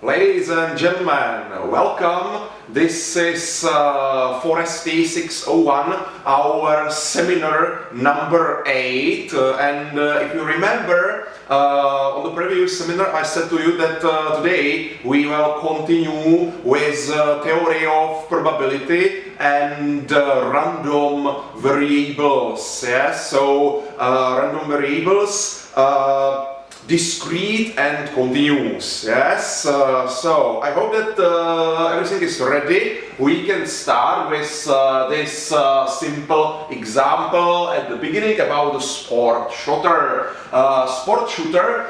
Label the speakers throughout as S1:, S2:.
S1: Ladies and gentlemen, welcome. This is 4ST601, our seminar number 8. If you remember, on the previous seminar I said to you that today we will continue with theory of probability and random variables. Yes, so random variables. Discrete and continuous. Yes, so I hope that everything is ready. We can start with this simple example at the beginning about the sport shooter. Sport shooter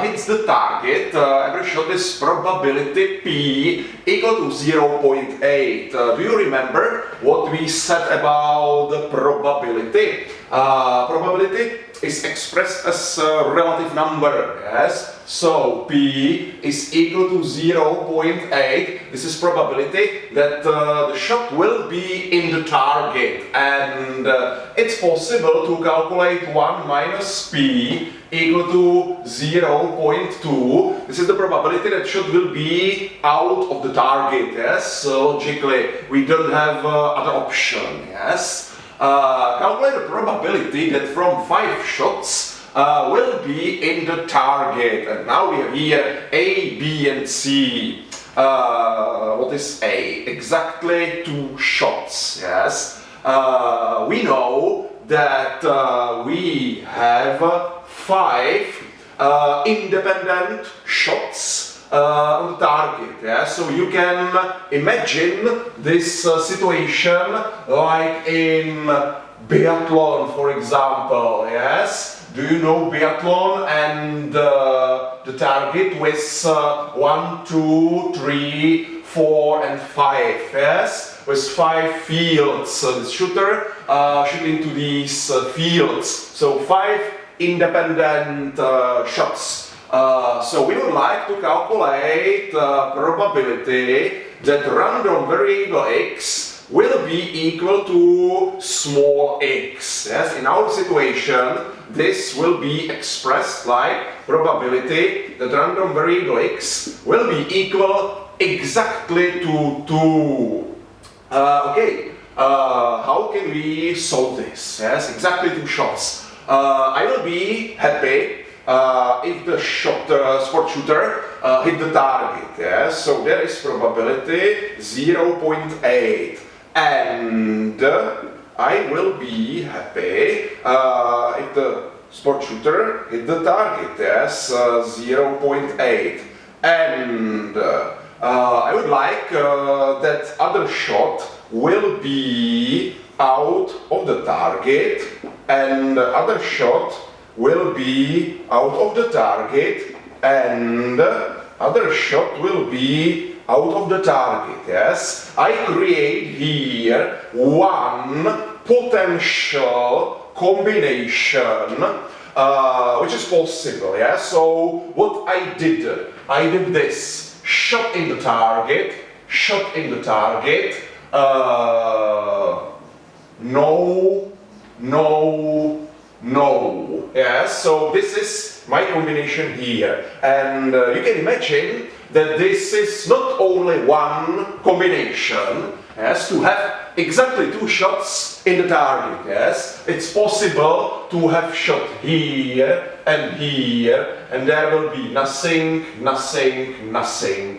S1: hits the target. Every shot is probability P equal to 0.8. Do you remember what we said about the probability? Probability is expressed as a relative number, yes? So P is equal to 0.8. This is probability that the shot will be in the target, and it's possible to calculate 1 minus P equal to 0.2. This is the probability that shot will be out of the target, yes? So logically, we don't have other option, yes? Calculate the probability that from 5 shots will be in the target. And now we have here A, B and C. What is A? Exactly 2 shots, yes? We know that we have 5 independent shots on the target. Yeah? So you can imagine this situation like in biathlon, for example. Yes, do you know biathlon and the target with 1, 2, 3, 4 and 5. Yes, with 5 fields. The shooter shooting to these fields. So 5 independent shots. So we would like to calculate the probability that random variable x will be equal to small x. Yes, in our situation, this will be expressed like probability that random variable x will be equal exactly to 2. Okay, how can we solve this? Yes, exactly 2 shots. I will be happy if the sport shooter hit the target. Yes? So there is probability 0.8, and I will be happy if the sport shooter hit the target. Yes, 0.8, and I would like that other shot will be out of the target, and the other shot will be out of the target, and other shot will be out of the target. Yes, I create here one potential combination which is possible. Yeah, so what I did this: shot in the target, shot in the target, no, yes, so this is my combination here, and you can imagine that this is not only one combination, yes, to have exactly 2 shots in the target. Yes, it's possible to have shot here, and there will be nothing,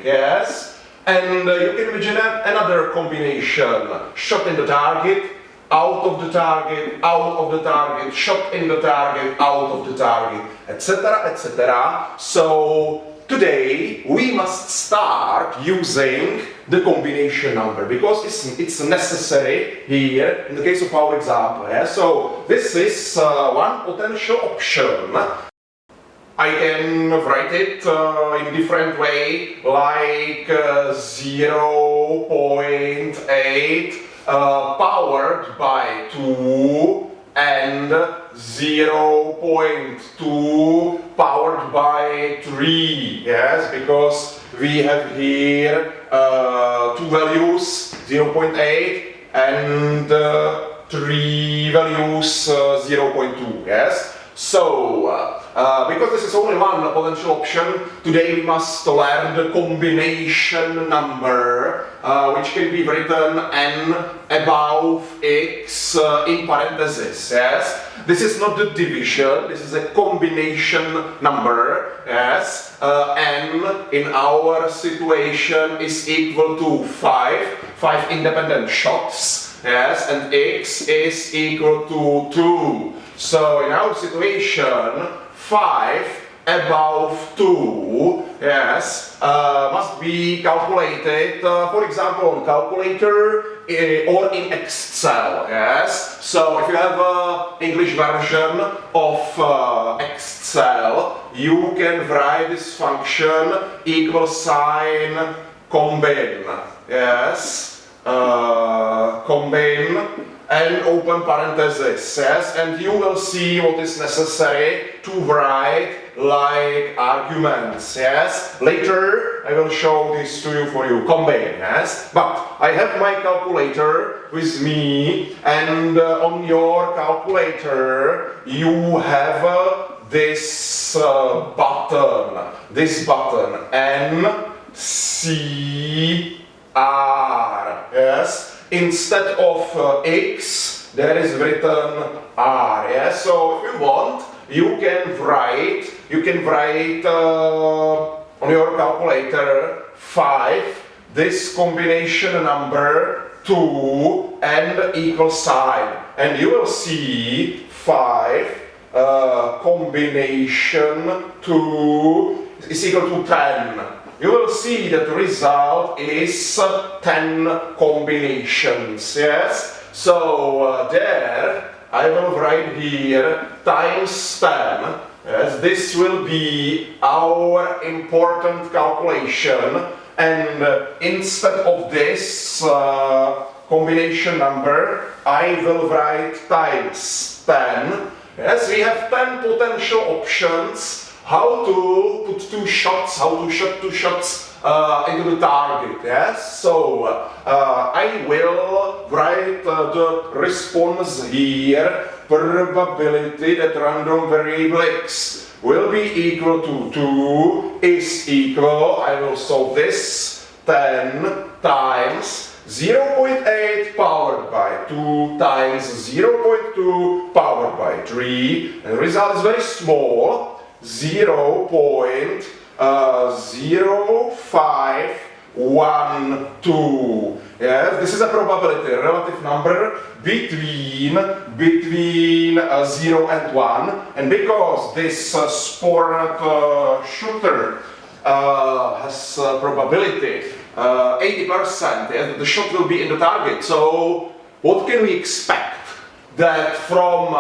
S1: yes, and you can imagine another combination: shot in the target, out of the target, out of the target, shot in the target, out of the target, etc., etc. So today we must start using the combination number, because it's necessary here in the case of our example. Yeah? So this is one potential option. I can write it in different way, like 0.8 powered by 2 and 0.2 powered by 3. Yes, because we have here 2 values, 0.8 and 3 values, 0.2. Yes, so because this is only one potential option, today we must learn the combination number, which can be written n above x in parentheses, yes? This is not the division, this is a combination number, yes? N in our situation is equal to 5 independent shots, yes? And x is equal to 2. So in our situation, 5 above 2, yes, must be calculated, for example, on calculator or in Excel, yes. So if you have an English version of Excel, you can write this function equal sign combine, yes, combine and open parenthesis, yes, and you will see what is necessary to write like arguments, yes. Later I will show this to you for you, combine, yes. But I have my calculator with me, and on your calculator you have this button, N, C, R, yes. Instead of x, there is written r, yes. So if you want, you can write on your calculator 5, this combination number 2 and equal sign, and you will see 5 combination 2 is equal to 10. You will see that the result is 10 combinations, yes? So there I will write here times 10, yes? This will be our important calculation, and instead of this combination number, I will write times 10. Yes, we have 10 potential options how to put two shots into the target, yes? So I will write the response here, probability that random variable x will be equal to 2 is equal, I will solve this, 10 times 0.8 powered by 2 times 0.2 powered by 3, and the result is very small, 0.0512. Yes, this is a probability, a relative number between 0 and 1, and because this sport shooter has probability 80%, yes, the shot will be in the target. So what can we expect? That from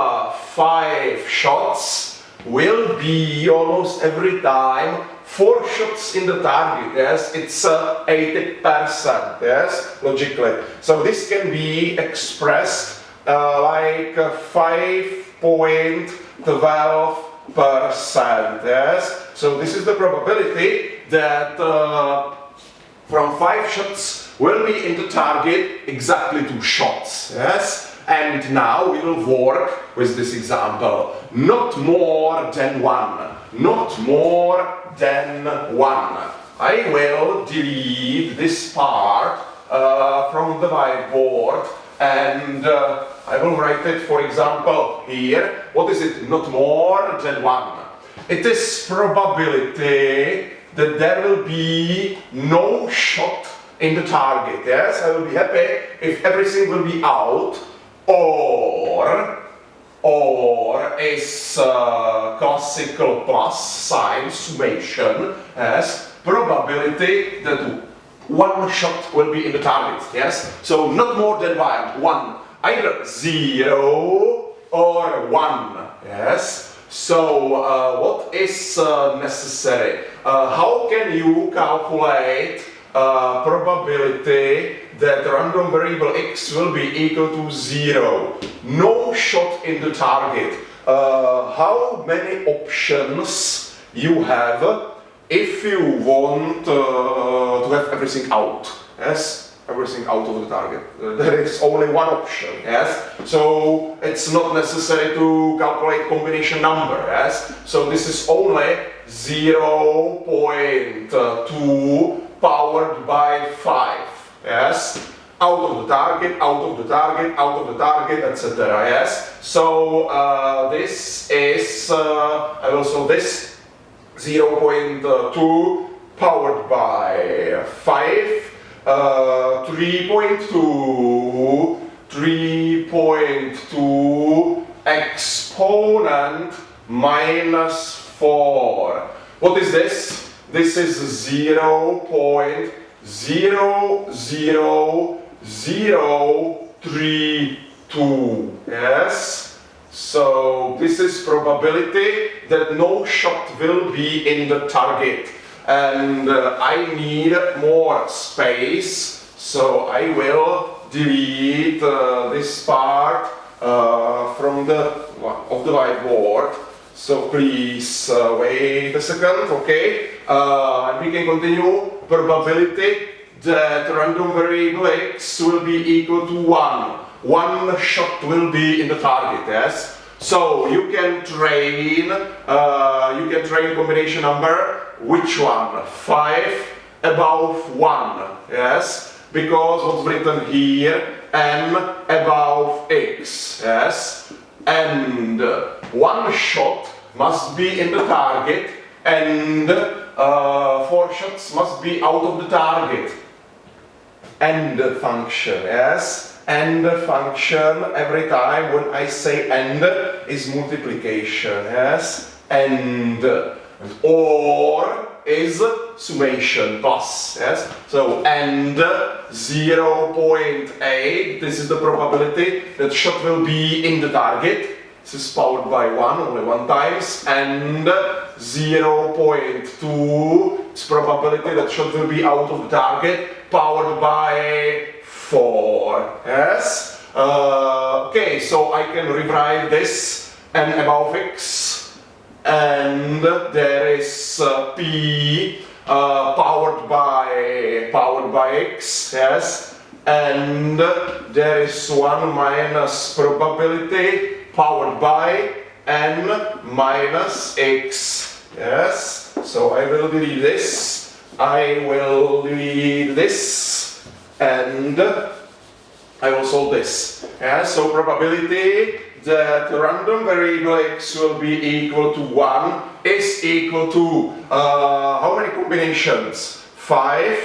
S1: 5 shots will be almost every time 4 shots in the target, yes, it's 80%, yes, logically. So this can be expressed like 5.12%, yes. So this is the probability that from 5 shots will be in the target exactly 2 shots, yes. And now we will work with this example. Not more than 1. Not more than 1. I will delete this part from the whiteboard, and I will write it, for example, here. What is it? Not more than 1. It is probability that there will be no shot in the target. Yes, I will be happy if everything will be out. Or is classical plus sign summation as probability that 1 shot will be in the target, yes? So not more than 1, either 0 or 1, yes? So what is necessary? How can you calculate probability that random variable x will be equal to 0? No shot in the target. How many options you have if you want to have everything out? Yes, everything out of the target. There is only one option, yes? So it's not necessary to calculate combination number, yes? So this is only 0.2 powered by 5, yes? Out of the target, out of the target, out of the target, etc. Yes. So this is and also this 0.2 powered by 5, 3.2 exponent minus 4. What is this? This is 0.00032. Yes. So this is probability that no shot will be in the target. And I need more space, so I will delete this part of the whiteboard. So please wait a second, okay? And we can continue. Probability that random variable x will be equal to 1. One shot will be in the target, yes? So you can train combination number. Which one? 5 above 1, yes? Because what's written here, m above x, yes? And one shot must be in the target, and 4 shots must be out of the target. And function, yes? And function, every time when I say and, is multiplication, yes? And or is summation plus, yes? So and 0.8, this is the probability that shot will be in the target. This is powered by 1, only 1 times, and 0.2, it's probability that shot will be out of the target, powered by 4, yes? Okay, so I can rewrite this n above x, and there is p powered by x, yes, and there is 1 minus probability powered by n minus x, yes. So I will delete this, I will delete this, and I will solve this. Yes, so probability that random variable x will be equal to 1 is equal to how many combinations? 5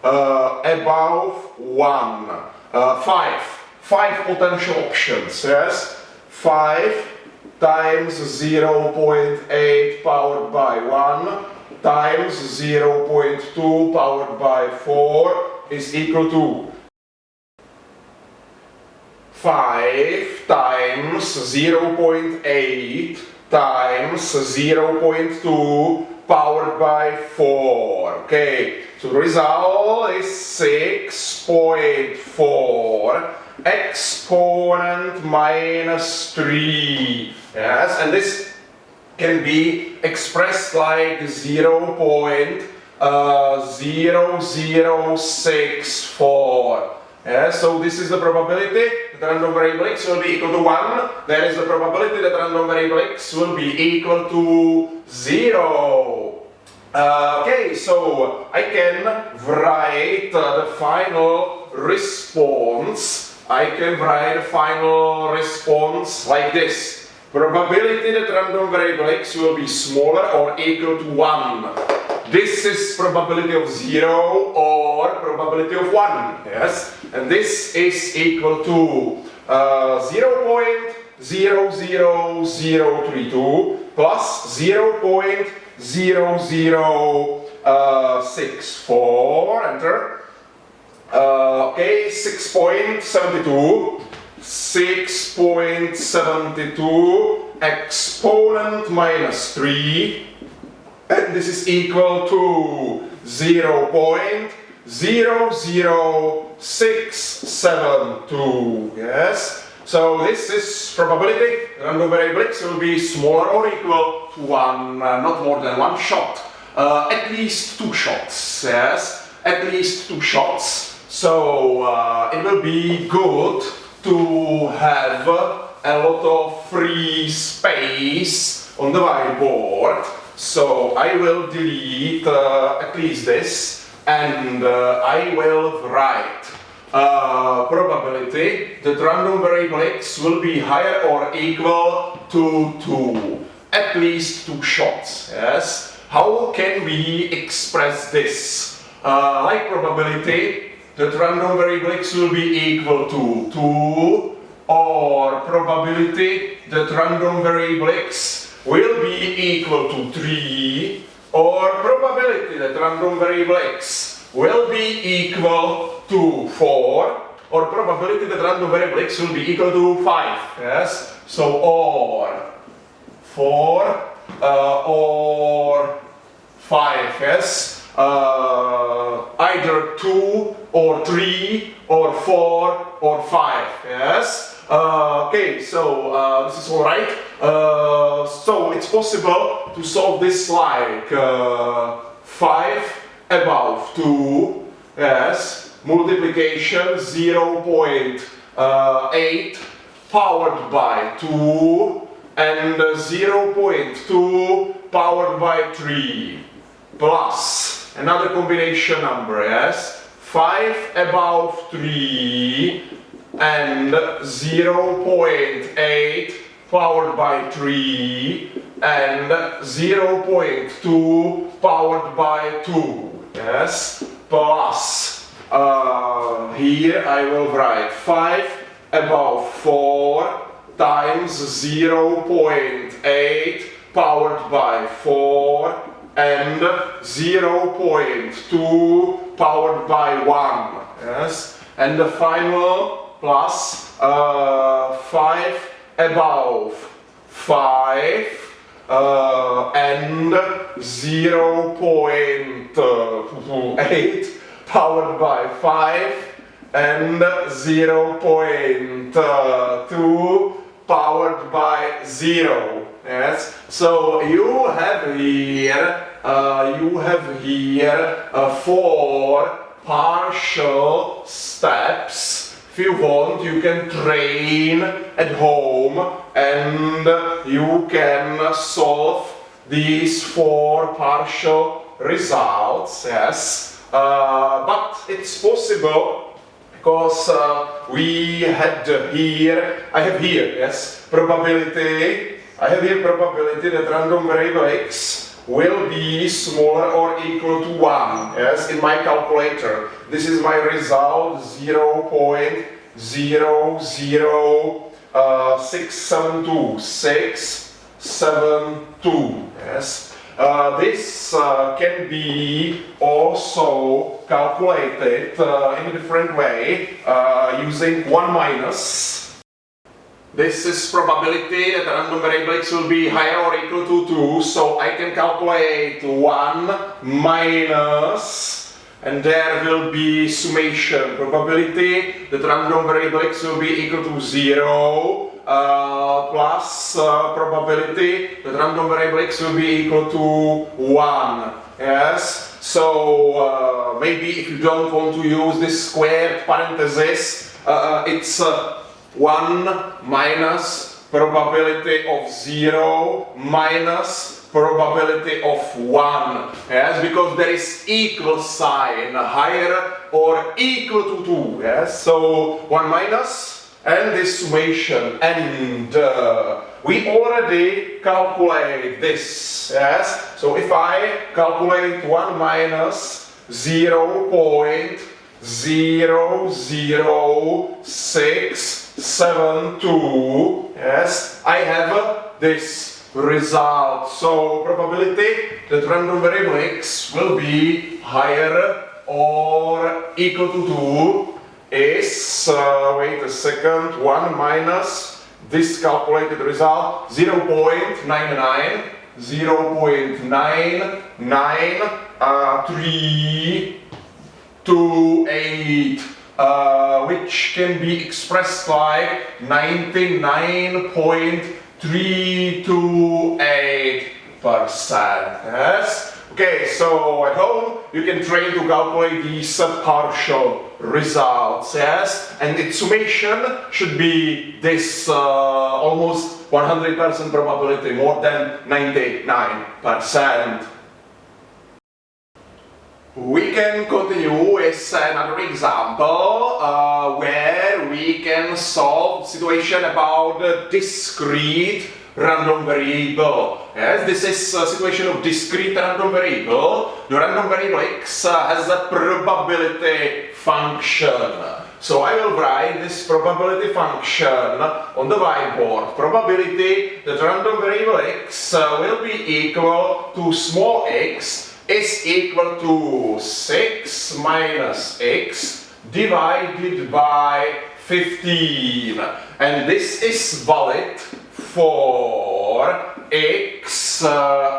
S1: above 1. 5 potential options, yes? 5 times 0.8 powered by 1 times 0.2 powered by 4 is equal to 5 times 0.8 times 0.2 powered by 4. Okay, so the result is 6.4 exponent minus 3. Yes, and this can be expressed like 0.0064. Yeah, so this is the probability that random variable x will be equal to 1. There is the probability that random variable x will be equal to 0. Okay, so I can write the final response. I can write the final response like this. Probability that random variable x will be smaller or equal to 1. This is probability of 0 or probability of 1, yes? And this is equal to 0.00032 plus 0.0064, enter. Okay, 6.72. 6.72 exponent minus 3. And this is equal to 0.00672, yes? So this is probability, random variable x will be smaller or equal to 1, not more than 1 shot. At least 2 shots, yes? At least 2 shots. So it will be good to have a lot of free space on the whiteboard. So I will delete at least this, and I will write probability that random variable x will be higher or equal to 2. At least 2 shots, yes? How can we express this? Like probability that random variable x will be equal to 2, or probability that random variable x will be equal to 3, or probability that random variable x will be equal to 4, or probability that random variable x will be equal to 5, yes? So or 4 or 5, yes? Either 2 or 3 or 4 or 5, yes? Okay, so this is all right. So it's possible to solve this like 5 above 2, yes, multiplication 0.8 powered by 2 and 0.2 powered by 3 plus another combination number, yes, 5 above 3 and 0.8 powered by 3 and 0.2 powered by 2, yes, plus here I will write 5 above 4 times 0.8 powered by 4 and 0.2 powered by 1, yes, and the final plus 5 above 5 and 0.8 powered by 5 and 0.2 powered by 0. Yes. So you have here 4 partial steps. If you want, you can train at home and you can solve these 4 partial results. Yes. But it's possible because we had here, I have here, yes, probability. I have here probability that random variable x will be smaller or equal to 1, yes, in my calculator. This is my result, 0.00672, yes. This can be also calculated in a different way using 1 minus. This is probability that random variable x will be higher or equal to 2, so I can calculate 1 minus, and there will be summation. Probability that random variable x will be equal to 0 plus probability that random variable x will be equal to 1. Yes, so maybe if you don't want to use this squared parenthesis, it's 1 minus probability of 0 minus probability of 1, yes, because there is equal sign, higher or equal to 2, yes, so 1 minus and this summation, and we already calculate this, yes, so if I calculate 1 minus 0.00672, yes, I have this result. So probability that random variable x will be higher or equal to 2 is, wait a second, 1 minus this calculated result, 0.0099328, which can be expressed like 99.328%, yes, Okay, so at home you can train to calculate these partial results, yes? And its summation should be this almost 100% probability, more than 99%. We can continue with another example where we can solve the situation about a discrete random variable. Yes, this is a situation of discrete random variable. The random variable x has a probability function. So I will write this probability function on the whiteboard. Probability that random variable x will be equal to small x is equal to 6 minus x divided by 15. And this is valid for x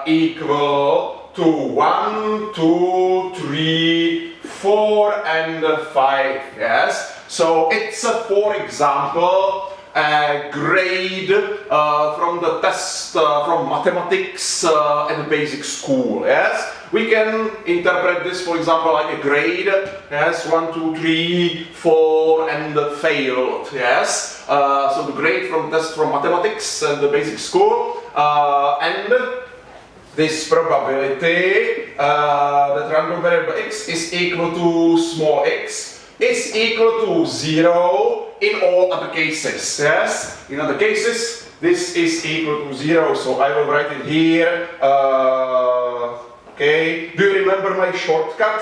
S1: equal to 1, 2, 3, 4 and 5, yes? So it's for example a grade from the test from mathematics at the basic school, yes? We can interpret this, for example, like a grade, yes, 1, 2, 3, 4 and failed, yes? So the grade from test from mathematics at the basic school, and this probability that random variable x is equal to small x is equal to 0 in all other cases, yes? In other cases, this is equal to 0, so I will write it here. Okay, do you remember my shortcut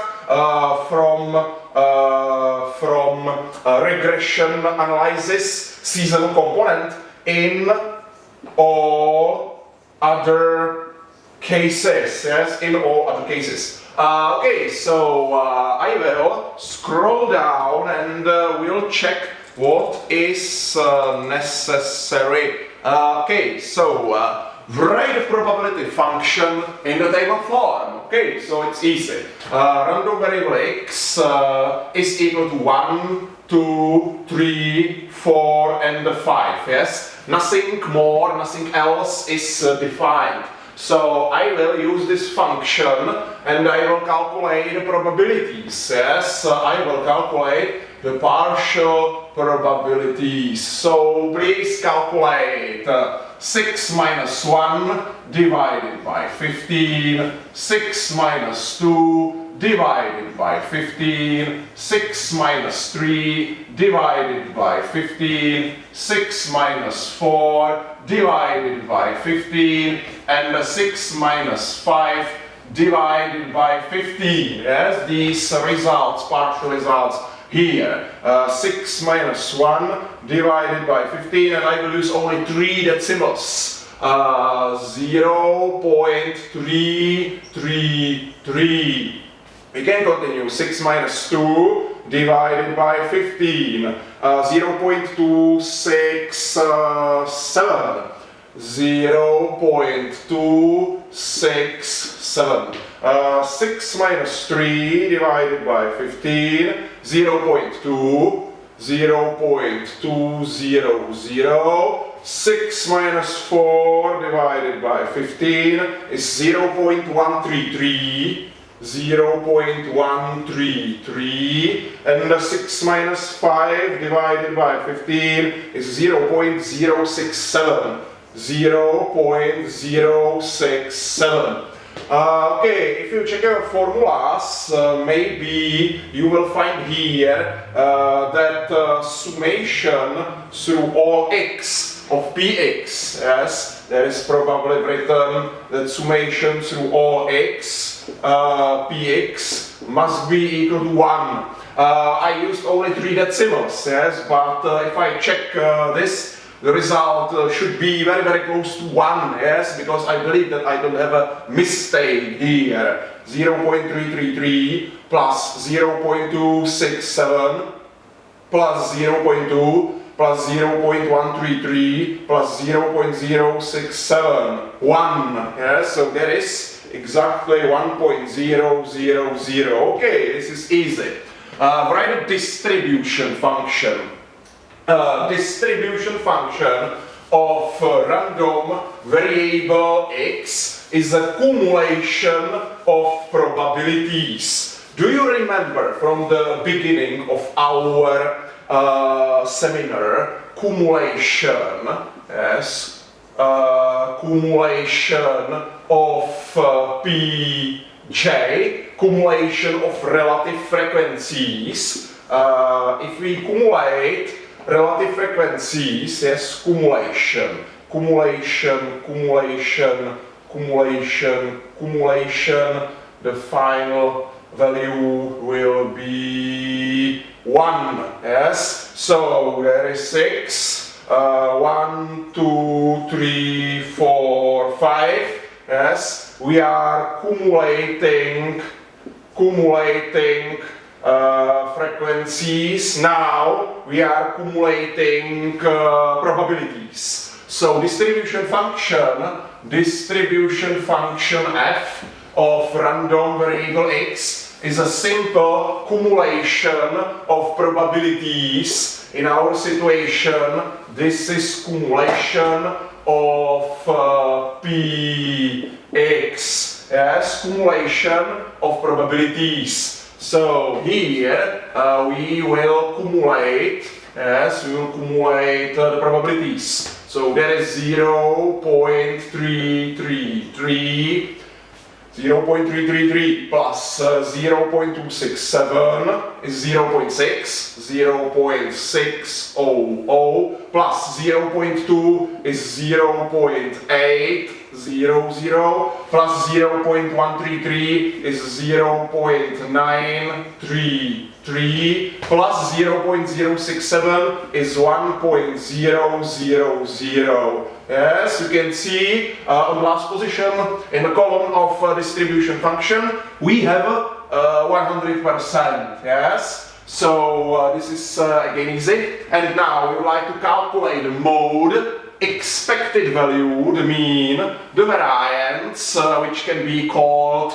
S1: from regression analysis, seasonal component in all other cases, yes, in all other cases. Okay, so I will scroll down and we'll check what is necessary. Okay, so write the probability function in the table form. Okay, so it's easy. Random variable x is equal to 1, 2, 3, 4 and 5, yes? Nothing more, nothing else is defined. So I will use this function and I will calculate the probabilities, yes? I will calculate the partial probabilities. So please calculate 6 minus 1 divided by 15, 6 minus 2 divided by 15, 6 minus 3 divided by 15, 6 minus 4 divided by 15, and 6 minus 5 divided by 15. Yes, these results, partial results here. 6 minus 1 divided by 15, and I will use only 3 decimals. 0.333. We can continue. 6 minus 2 divided by 15. 0.267. 0.267. 6 minus 3 divided by 15. 0.2. 0.200. 6 minus 4 divided by 15 is 0.133. 0.133, and 6 minus 5 divided by 15 is 0.067. 0.067. Okay, if you check your formulas, maybe you will find here that summation through all x of px, yes, there is probably written that summation through all x px must be equal to 1. I used only 3 decimals, yes, but if I check this, the result should be very, very close to 1, yes, because I believe that I don't have a mistake here. 0.333 plus 0.267 plus 0.2 plus 0.133 plus 0.067, 1, yes, so that is exactly 1.000. Okay, this is easy. Write a distribution function. Distribution function of random variable x is a cumulation of probabilities. Do you remember from the beginning of our seminar, cumulation, yes, cumulation of Pj, cumulation of relative frequencies. If we cumulate relative frequencies, yes, cumulation, the final value will be 1, yes? So there is 6, 1, 2, 3, 4, 5, yes? We are cumulating frequencies. Now we are accumulating probabilities. So distribution function f of random variable x is a simple cumulation of probabilities. In our situation, this is cumulation of px, yes, cumulation of probabilities. So here we will cumulate, yes, we will cumulate the probabilities. So that is 0.333. 0.333 plus 0.267 is 0.6, 0.600 plus 0.2 is 0.800 plus 0.133 is 0.933 plus 0.067 is 1.000. Yes, you can see on the last position in the column of distribution function we have 100%. Yes, so this is again easy. And now we would like to calculate the mode, expected value, the mean, the variance, which can be called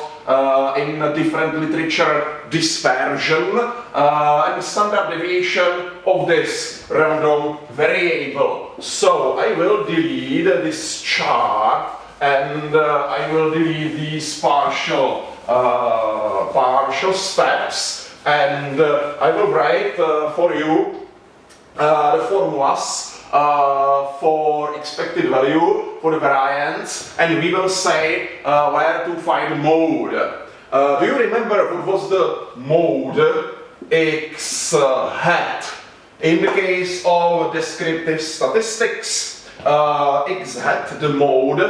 S1: in different literature dispersion, and the standard deviation of this random variable. So I will delete this chart and I will delete these partial steps, and I will write for you the formulas for expected value, for the variance, and we will say where to find the mode. Do you remember what was the mode x hat? In the case of descriptive statistics, x hat, the mode,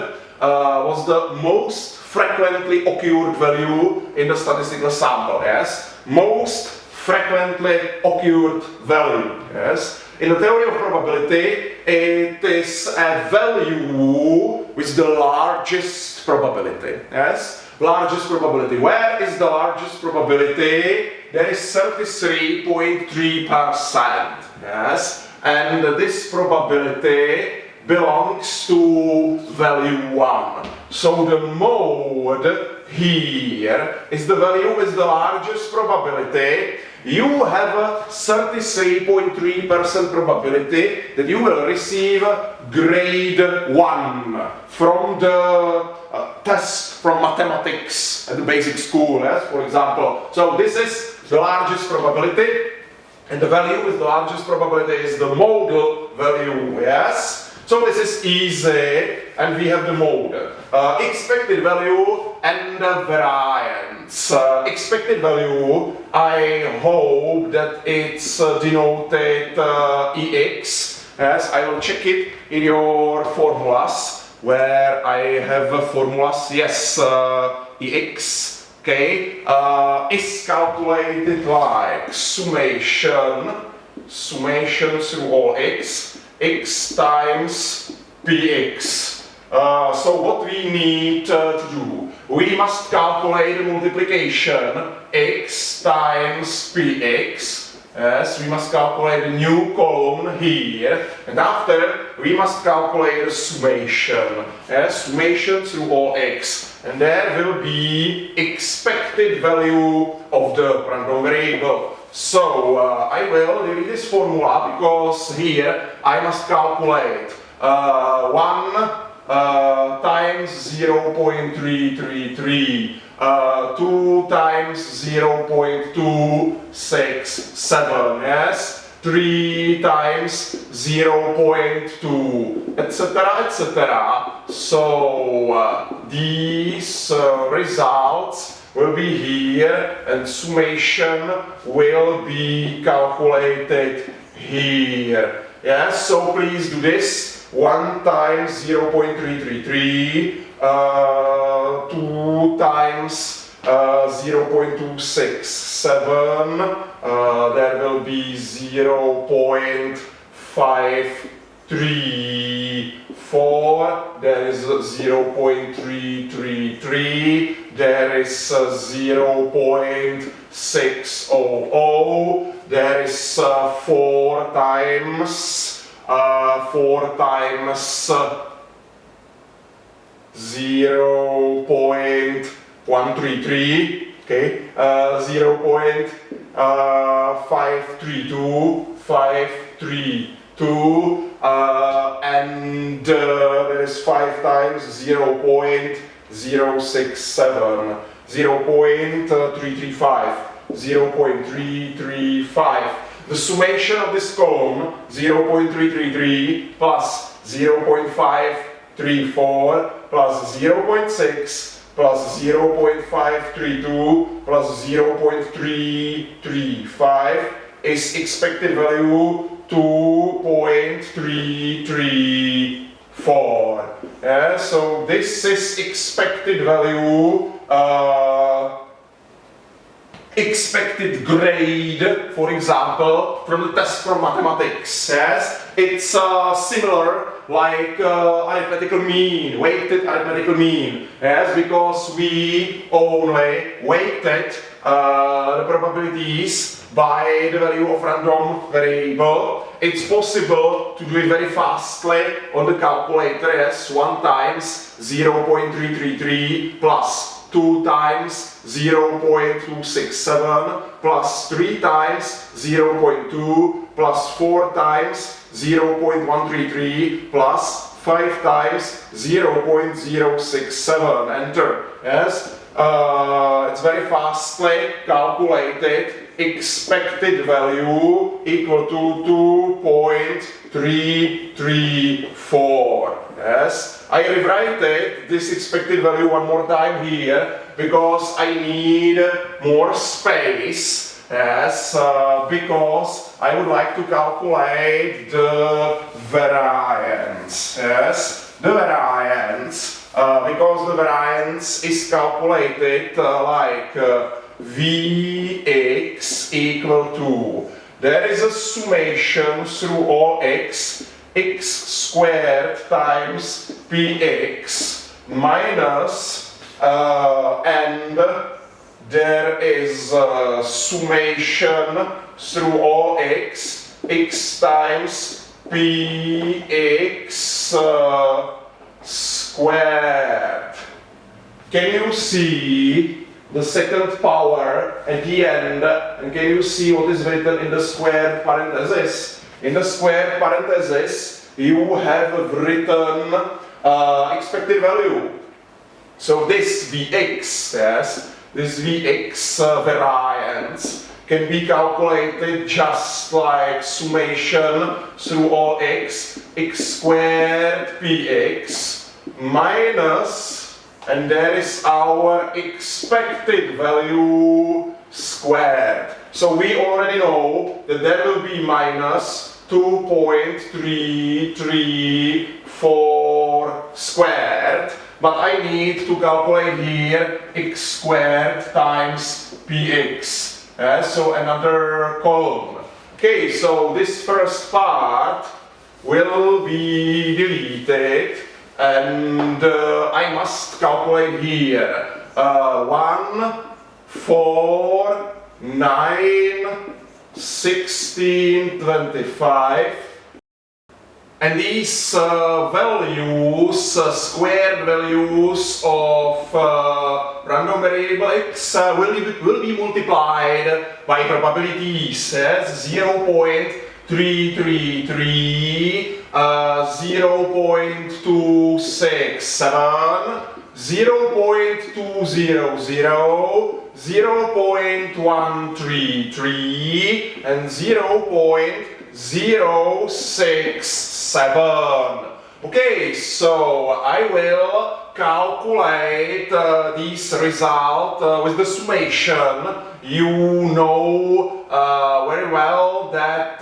S1: was the most frequently occurred value in the statistical sample, yes? Most frequently occurred value, yes? In the theory of probability, it is a value with the largest probability, yes? Largest probability. Where is the largest probability? There is 33.3%, yes? And this probability belongs to value 1. So the mode here is the value with the largest probability. You have a 33.3% probability that you will receive grade 1 from the test from mathematics at the basic school, yes, for example. So this is the largest probability, and the value with the largest probability is the modal value, yes. So this is easy, and we have the mode. Expected value and the variance. Expected value, I hope that it's denoted EX. Yes, I will check it in your formulas, where I have formulas. Yes, EX. Okay, is calculated like summation through all x times px. So what we need to do, we must calculate the multiplication x times px. Yes, we must calculate a new column here, and after we must calculate the summation. Yes, summation through all x, and there will be expected value of the random variable. So I will delete this formula because here I must calculate 1 times 0.333 2 times 0.267, yes, 3 times 0.2, etc., etc. So these results will be here and summation will be calculated here. Yes, so please do this. 1 times 0.333, 2 times 0.267, there will be 0.534, there is 0.333, there is 0.600, there is 4 times 0.133, okay, 0.532, and there is 5 times 0.067, 0.335, 0.335. The summation of this column, 0.333 plus 0.534 plus 0.6 plus 0.532 plus 0.335 is expected value 2.334. Yeah, so this is expected value, expected grade, for example, from the test from mathematics. Yes, it's similar like arithmetical mean, weighted arithmetical mean. Yes, because we only weighted the probabilities by the value of random variable. It's possible to do it very fastly on the calculator. Yes, 1 times 0.333 plus 2 times 0.267 plus 3 times 0.2 plus 4 times 0.133 plus 5 times 0.067. Enter. Yes, it's very fastly calculated. Expected value equal to 2.334. Yes, I rewrite this expected value one more time here because I need more space. Yes, because I would like to calculate the variance. Yes, the variance, because the variance is calculated like Vx equal to, there is a summation through all x, x squared times px minus, and there is a summation through all x, x times px squared. Can you see the second power at the end, and can you see what is written in the squared parenthesis? In the squared parenthesis, you have written expected value. So this Vx, yes, this Vx variance can be calculated just like summation through all x, x squared px minus, and there is our expected value squared. So we already know that there will be minus 2.334 squared, but I need to calculate here x squared times px. So another column. Okay, so this first part will be deleted, and I must calculate here 1, 4, 9, 16, 25. And these values, squared values of random variable x will be multiplied by probabilities as 0.333, 0.267, 0.200, 0.133, and 0.067. Okay, so I will calculate this result with the summation. You know very well that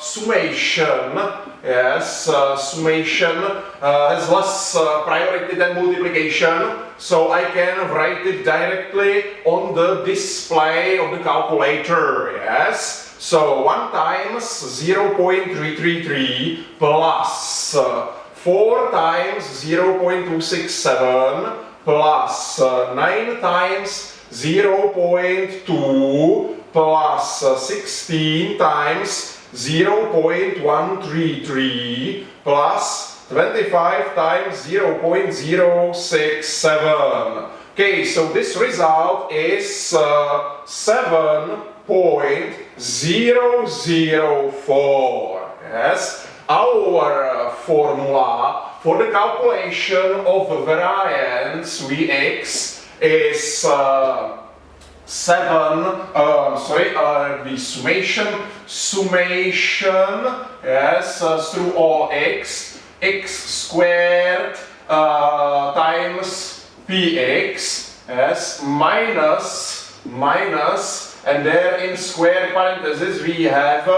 S1: summation, yes, summation has less priority than multiplication, so I can write it directly on the display of the calculator, yes. So 1 times 0.333 plus 4 times 0.267 plus 9 times 0.2 plus 16 times 0.133 plus 25 times 0.067. Okay, so this result is 7.004. Yes, our formula for the calculation of the variance Vx is the summation, yes, through all x squared times px, yes, minus, and there in square parentheses we have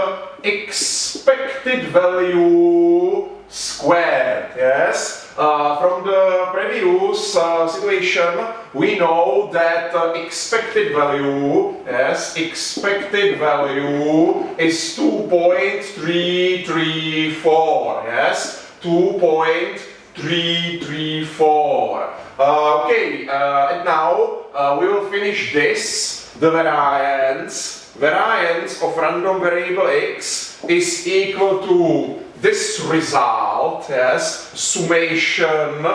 S1: expected value squared, yes. From the previous situation we know that expected value, yes, expected value is 2.334, yes, 2.334. Okay, and now we will finish this. The variance of random variable x is equal to this result, yes, summation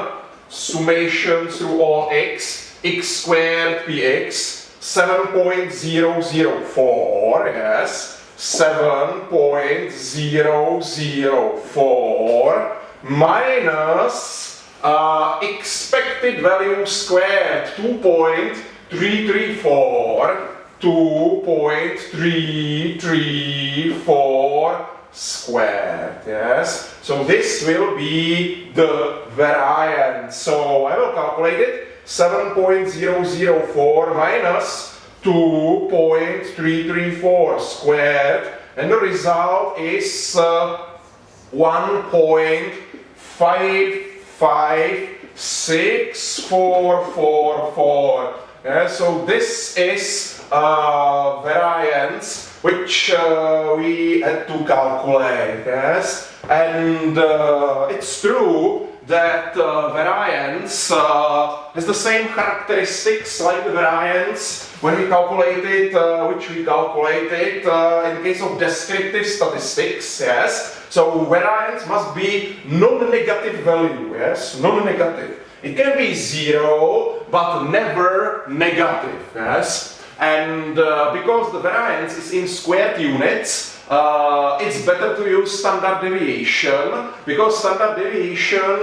S1: through all x squared px, 7.004, yes, 7.004 minus expected value squared, 2.334 squared, yes. So this will be the variance. So I will calculate it. 7.004 minus 2.334 squared, and the result is 1.55644. So this is variance which we had to calculate, yes, and it's true that variance has the same characteristics like the variance when we calculated, which we calculated in the case of descriptive statistics, yes. So variance must be non-negative value, yes, non-negative. It can be 0, but never negative, yes. And because the variance is in squared units, it's better to use standard deviation, because standard deviation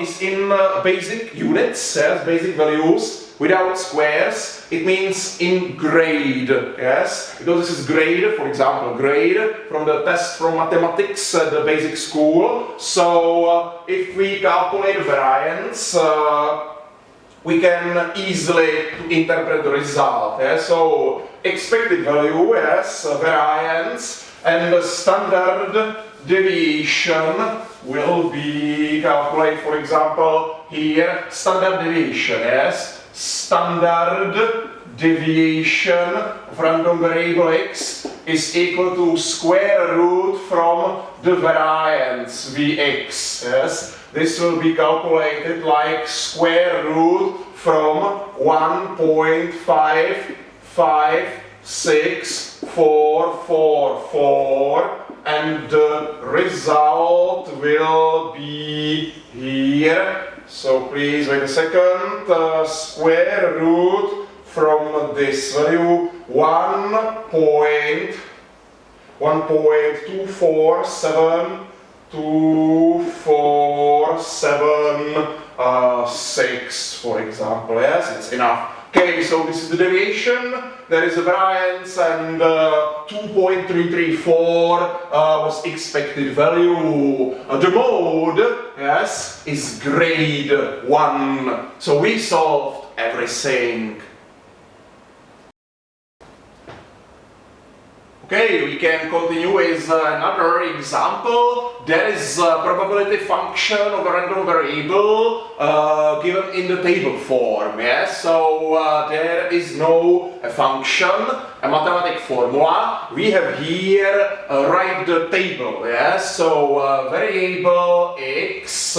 S1: is in basic units, yes, basic values, without squares. It means in grade, yes, because this is grade, for example, grade from the test from mathematics at the basic school. So if we calculate variance, we can easily interpret the result. Yes? So expected value, yes, variance, and the standard deviation will be calculated, for example, here, standard deviation, yes, standard deviation of random variable x is equal to square root from the variance Vx, yes. This will be calculated like square root from 1.55644, and the result will be here. So please wait a second. Square root from this value 1.247 6, for example. Yes, it's enough. Okay, so this is the deviation, there is a variance, and 2.334 was expected value. The mode, yes, is grade 1. So we solved everything. Okay, we can continue with another example. There is a probability function of a random variable given in the table form. Yes? So there is no function, a mathematical formula. We have here write the table. Yes? So variable x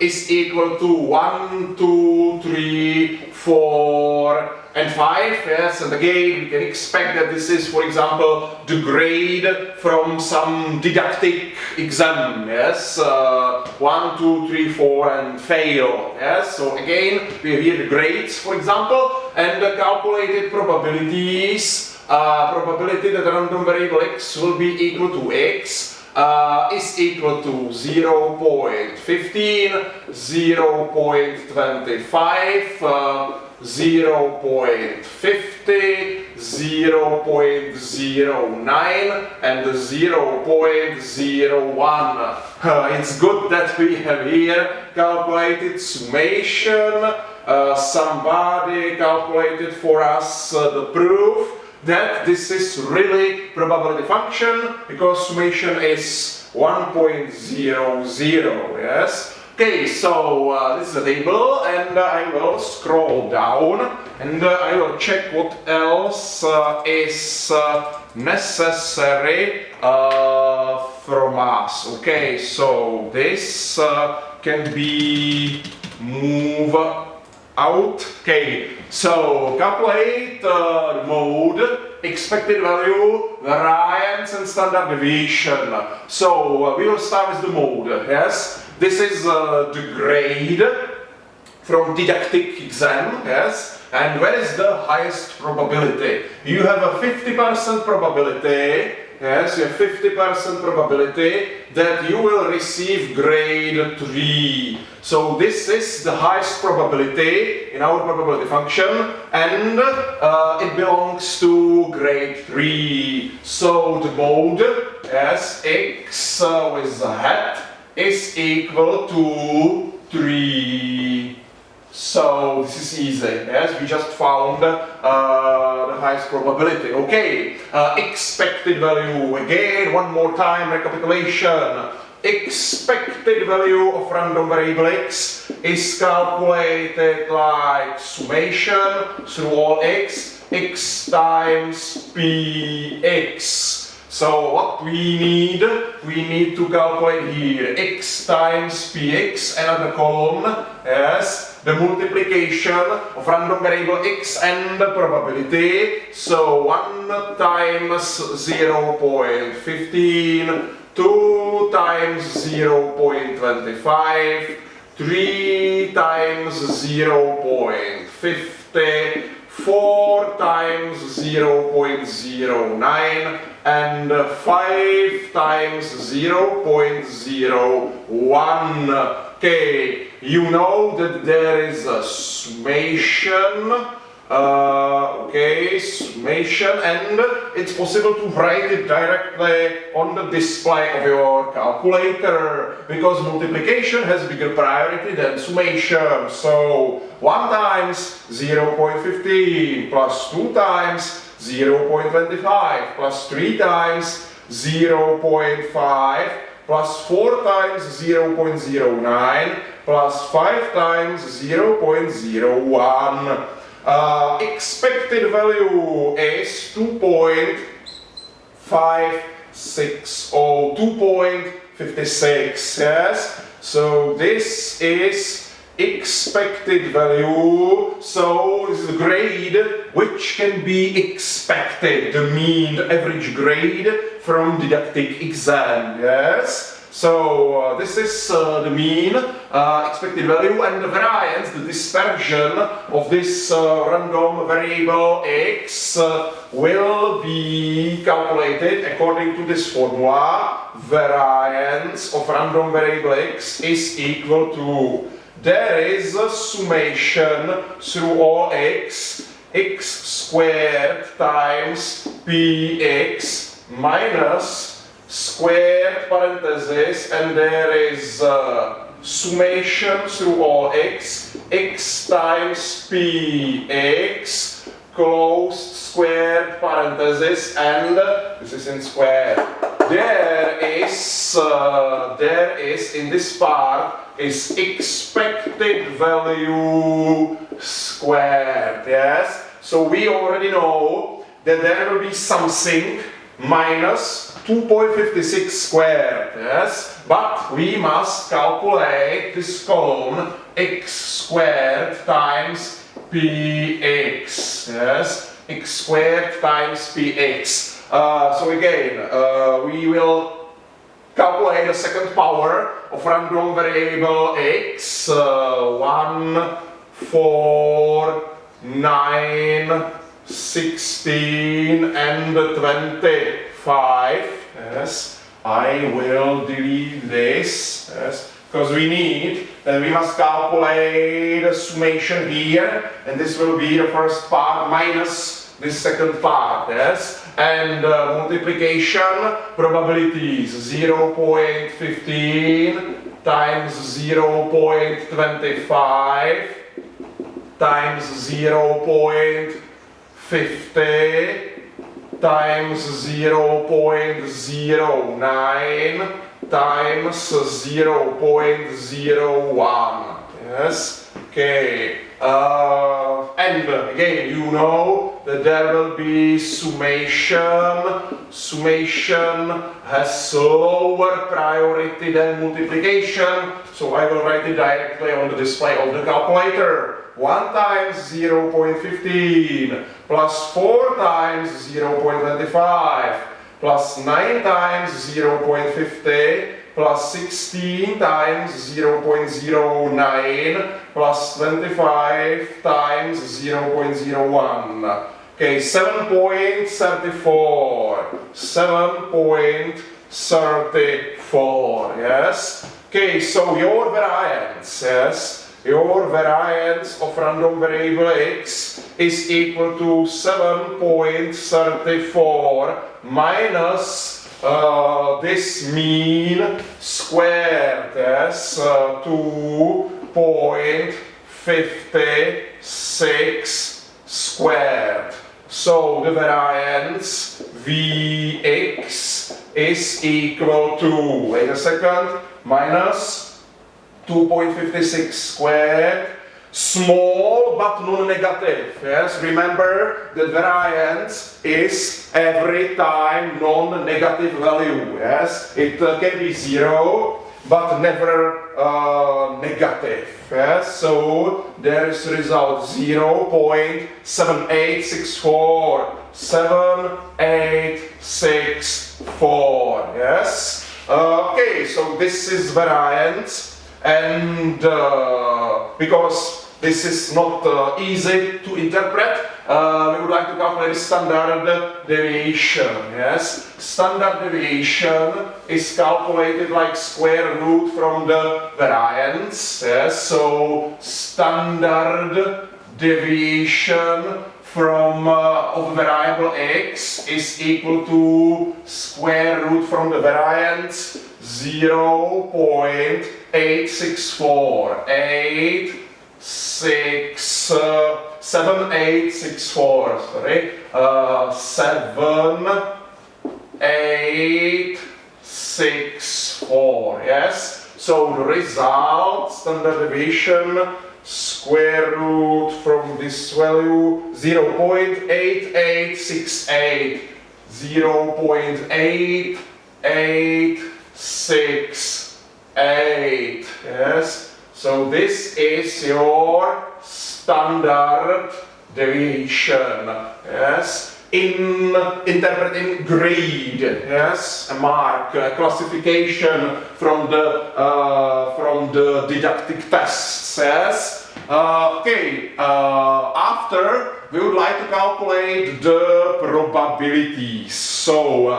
S1: is equal to 1, 2, 3, 4, and 5, yes, and again we can expect that this is, for example, the grade from some didactic exam, yes, 1, 2, 3, 4 and fail, yes, so again we have here the grades, for example, and the calculated probabilities, probability that the random variable x will be equal to x is equal to 0.15, 0.25, 0.50, 0.09 and 0.01. It's good that we have here calculated summation. Somebody calculated for us the proof that this is really probability function because summation is 1.00, yes? Okay, so this is the table, and I will scroll down and I will check what else is necessary from us. Okay, so this can be moved out. Okay, so calculate the mode, expected value, variance and standard deviation. So we will start with the mode, yes? This is the grade from didactic exam, yes? And where is the highest probability? You have a 50% probability, yes, you have 50% probability that you will receive grade 3. So this is the highest probability in our probability function, and it belongs to grade 3. So the mode, yes, x with the hat, is equal to 3. So this is easy, yes, we just found the highest probability. Okay, expected value, again, one more time, recapitulation. Expected value of random variable x is calculated like summation through all x, x times px. So what we need to calculate here x times px, another column, yes, the multiplication of random variable x and the probability. So 1 times 0.15, 2 times 0.25, 3 times 0.50, 4 times 0.09 and 5 times 0.01. Okay, you know that there is a summation, okay, summation, and it's possible to write it directly on the display of your calculator because multiplication has bigger priority than summation. So 1 times 0.15 plus 2 times 0.25 plus 3 times 0.5 plus 4 times 0.09 plus 5 times 0.01. Expected value is 2.560, 2.56, yes? So this is expected value, so this is the grade which can be expected, the mean, the average grade from didactic exam, yes? So this is the mean, expected value, and the variance, the dispersion of this random variable x will be calculated according to this formula. Variance of random variable x is equal to there is a summation through all x squared times px minus squared parenthesis, and there is summation through all x times px closed squared parenthesis, and this is in square. There is in this part is expected value squared. Yes, so we already know that there will be something minus 2.56 squared. Yes, but we must calculate this column x squared times px. Yes, x squared times px. So again, we will calculate the second power of random variable x. 1, 4, 9, 16 and 25. Yes, I will delete this. Yes, because we must calculate the summation here, and this will be the first part minus this second part. Yes, and multiplication probabilities 0.15 times 0.25 times 0.50 times 0.09 times 0.01. Yes, okay. And again, you know that there will be summation. Summation has lower priority than multiplication, so I will write it directly on the display of the calculator. 1 times 0.15 plus 4 times 0.25 plus 9 times 0.50 plus 16 times 0.09 plus 25 times 0.01. Okay, 7.34. 7.34. Yes. Okay, so your variance, yes, your variance of random variable x is equal to 7.34 minus this mean squared, yes, 2.56 squared. So the variance Vx is equal to, wait a second, minus 2.56 squared, small but non-negative. Yes, remember the variance is every time non-negative value. Yes, it can be 0 but never negative. Yes, so there is result 0.7864. 7864. Yes. Okay, so this is variance. And because this is not easy to interpret, we would like to calculate standard deviation. Yes, standard deviation is calculated like square root from the variance. Yes, so standard deviation from of variable x is equal to square root from the variance 0.864. 7864. Sorry, 7864. Yes. So the result, standard deviation, square root from this value 0.8868. 0.8868. Yes. So this is your standard deviation. Yes. In interpreting grade, yes, a mark, a classification from the didactic tests, yes. Okay. After we would like to calculate the probabilities. So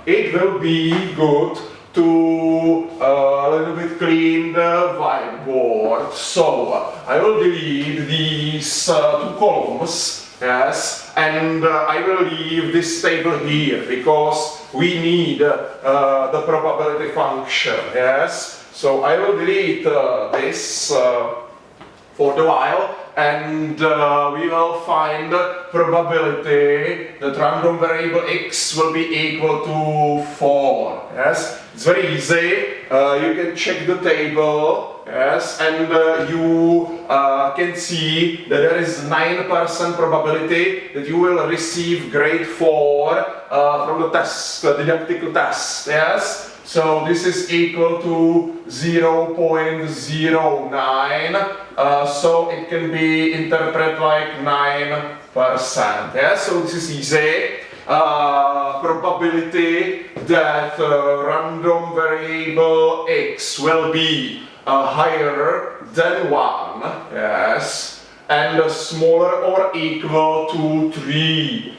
S1: it will be good to a little bit clean the whiteboard. So I will delete these two columns, yes, and I will leave this table here because we need the probability function, yes. So I will delete this for the while, and we will find the probability that random variable x will be equal to 4. Yes, it's very easy. You can check the table, yes, and you can see that there is 9% probability that you will receive grade 4 from the test, the didactical test. Yes. So this is equal to 0.09, so it can be interpreted like 9%. Yeah? So this is easy. Probability that random variable x will be higher than 1, yes, and smaller or equal to 3.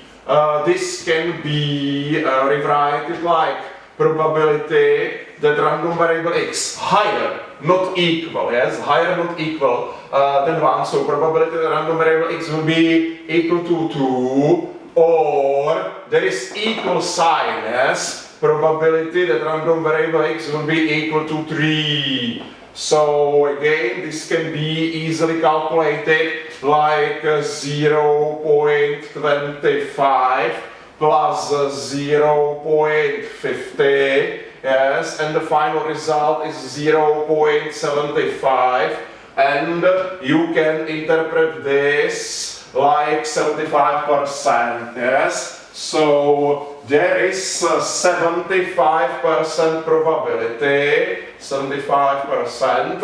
S1: This can be rewritten like probability that random variable x higher, not equal, yes, higher, not equal than 1, so probability that random variable x will be equal to 2, or there is equal sign, yes, probability that random variable x will be equal to 3. So again, this can be easily calculated like 0.25 plus 0.50, yes, and the final result is 0.75, and you can interpret this like 75%, yes. So there is 75% probability, 75%,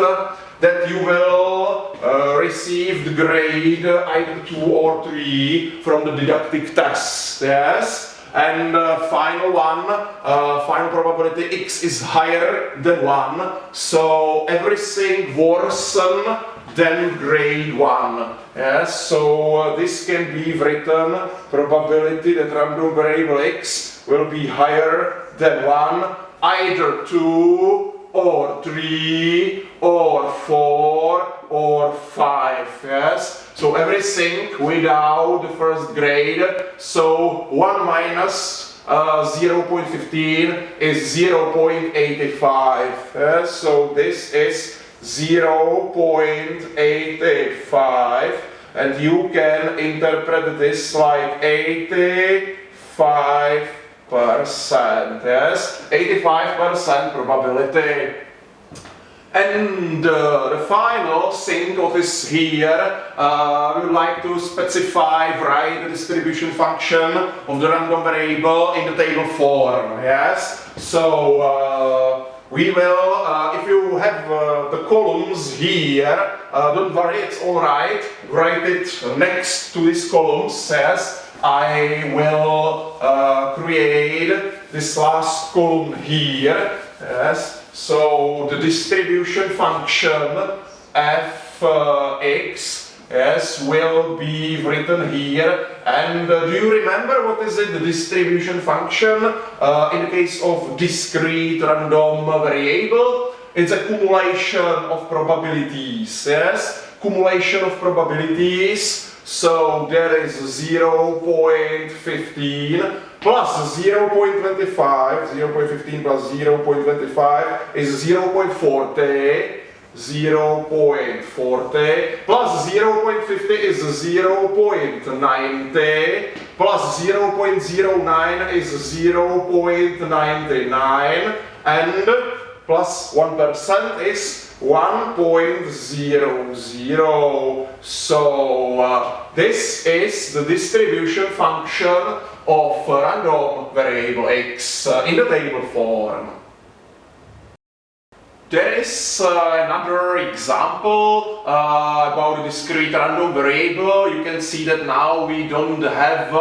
S1: that you will receive the grade either 2 or 3 from the didactic test, yes. And final one, final probability x is higher than 1, so everything worsen than grade 1. Yes, so this can be written probability that random variable x will be higher than 1, either 2 or 3 or 4 or 5, yes. So everything without the first grade, so 1 minus 0.15 is 0.85, yes. So this is 0.85, and you can interpret this like 85%, yes, 85% probability. And the final thing what is here, we would like to specify, write the distribution function of the random variable in the table form, yes. So we will, if you have the columns here, don't worry, it's alright, write it next to these columns, yes. I will create this last column here, yes. So the distribution function f(x), yes, will be written here. And do you remember what is it, the distribution function in the case of discrete random variable? It's a cumulation of probabilities, yes, cumulation of probabilities. So there is 0.15 plus 0.25, 0.15 plus 0.25 is 0.40, 0.40 plus 0.50 is 0.90, plus 0.09 is 0.99, and plus 1% is 1.00. So this is the distribution function of random variable x in the table form. There is another example about a discrete random variable. You can see that now we don't have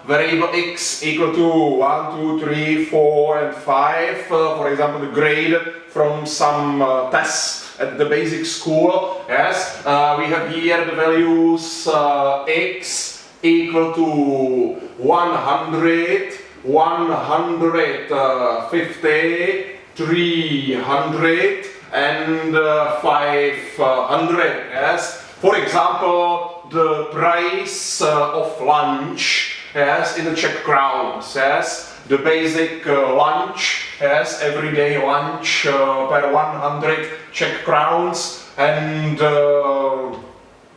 S1: variable x equal to 1, 2, 3, 4 and 5. For example, the grade from some test at the basic school. Yes, we have here the values x equal to 100, 150, 300 and 500. Yes. For example, the price of lunch, yes, in the Czech crowns, yes. The basic lunch, yes, everyday lunch per 100 Czech crowns, and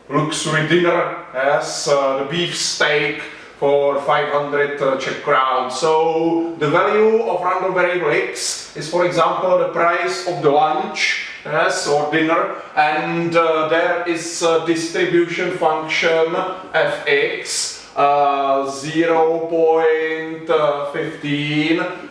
S1: luxury dinner, yes, the beef steak for 500 Czech crowns. So the value of random variable x is, for example, the price of the lunch, yes, or dinner, and there is a distribution function fx. 0.15,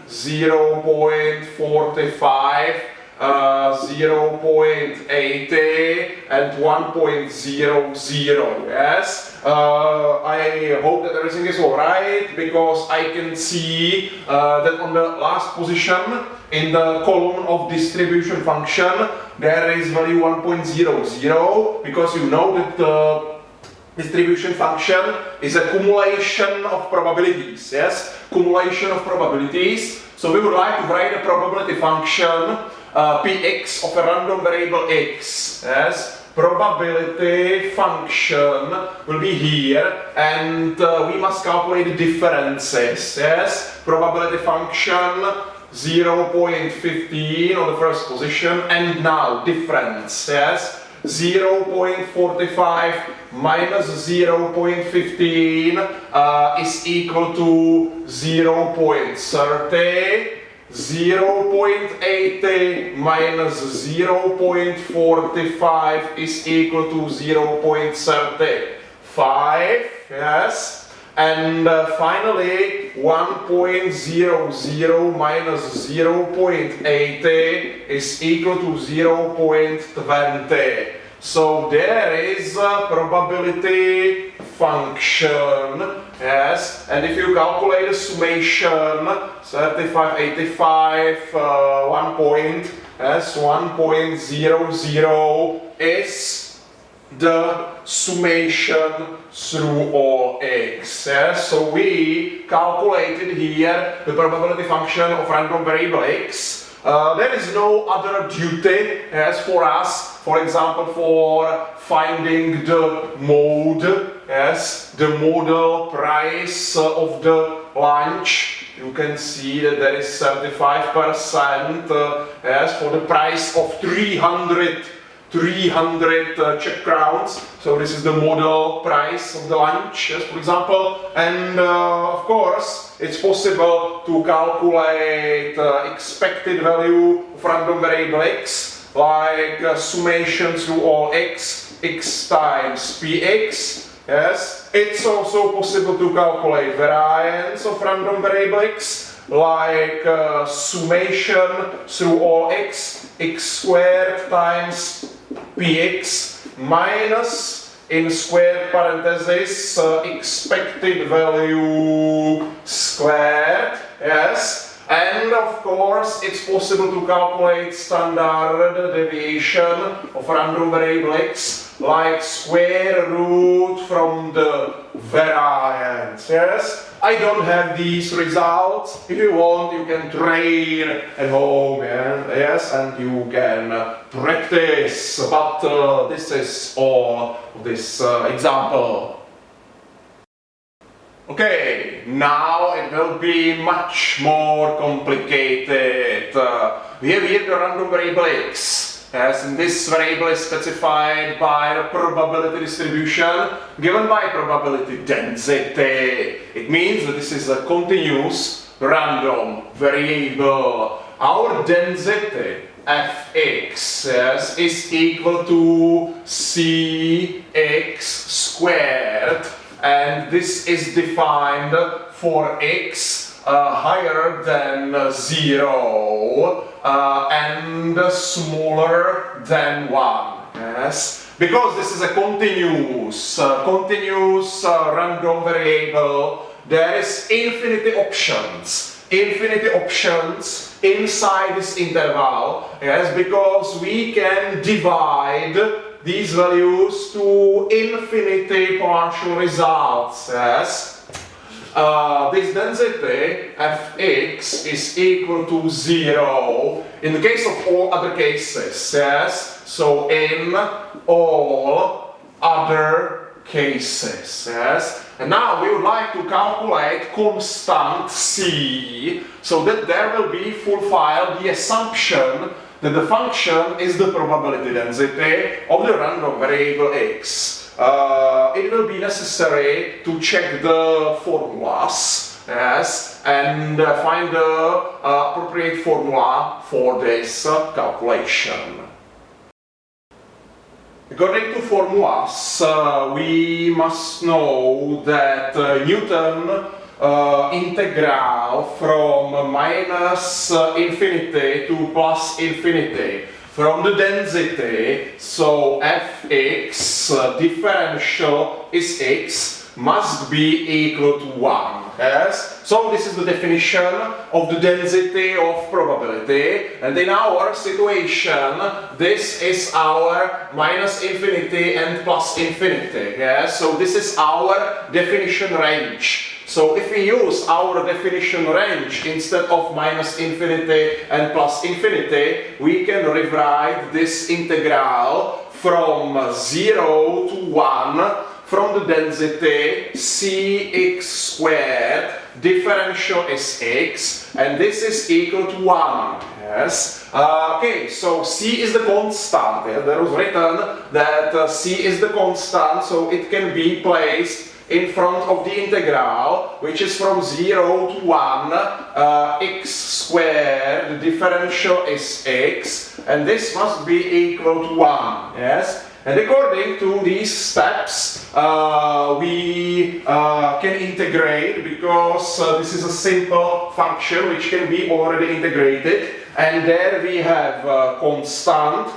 S1: 0.45, 0.80 and 1.00. Yes, I hope that everything is alright, because I can see that on the last position in the column of distribution function there is value 1.00, because you know that the distribution function is a cumulation of probabilities, yes? Cumulation of probabilities. So we would like to write a probability function px of a random variable x, yes? Probability function will be here, and we must calculate the differences, yes? Probability function 0.15 on the first position, and now difference, yes? 0.45 minus 0.15 is equal to 0.30. 0.80 minus 0.45 is equal to 0.35. Yes. And finally, 1.00 minus 0.80 is equal to 0.20. So there is a probability function, yes, and if you calculate the summation, 35, 85, 1 point, yes, 1.00 is the summation through all x. Yes? So we calculated here the probability function of random variable x. There is no other duty, yes, for us, for example, for finding the mode, yes, the modal price of the lunch. You can see that there is 75%, yes, for the price of 300 Czech crowns. So this is the model price of the lunch, yes, for example. And of course, it's possible to calculate expected value of random variable x, like summation through all x, x times px. Yes, it's also possible to calculate variance of random variable x, like summation through all x, x squared times px minus, in squared parentheses, expected value squared, yes. And of course, it's possible to calculate standard deviation of random variable x, like square root from the variance, yes. I don't have these results. If you want, you can train at home, yes, and you can practice, but this is all of this example. Okay, now it will be much more complicated. We have here the random variable x. Yes, and this variable is specified by the probability distribution given by probability density. It means that this is a continuous random variable. Our density fx, yes, is equal to cx squared, and this is defined for x higher than 0 and smaller than 1. Yes, because this is a continuous random variable. There is infinity options inside this interval. Yes, because we can divide these values to infinity partial results. Yes. this density fx is equal to 0 in the case of all other cases, yes? So in all other cases, yes? And now we would like to calculate constant c, so that there will be fulfilled the assumption that the function is the probability density of the random variable x. It will be necessary to check the formulas, yes, and find the appropriate formula for this calculation. According to formulas, we must know that Newton integral from minus infinity to plus infinity from the density, so fx differential is x, must be equal to 1, yes? So this is the definition of the density of probability, and in our situation, this is our minus infinity and plus infinity, yes? So this is our definition range. So if we use our definition range instead of minus infinity and plus infinity, we can rewrite this integral from 0 to 1 from the density cx squared, differential is x, and this is equal to 1, yes? Okay, so c is the constant, yeah? There was written that c is the constant, so it can be placed in front of the integral, which is from 0 to 1, x squared, the differential is x, and this must be equal to 1, yes? And according to these steps, we can integrate, because this is a simple function which can be already integrated, and there we have constant,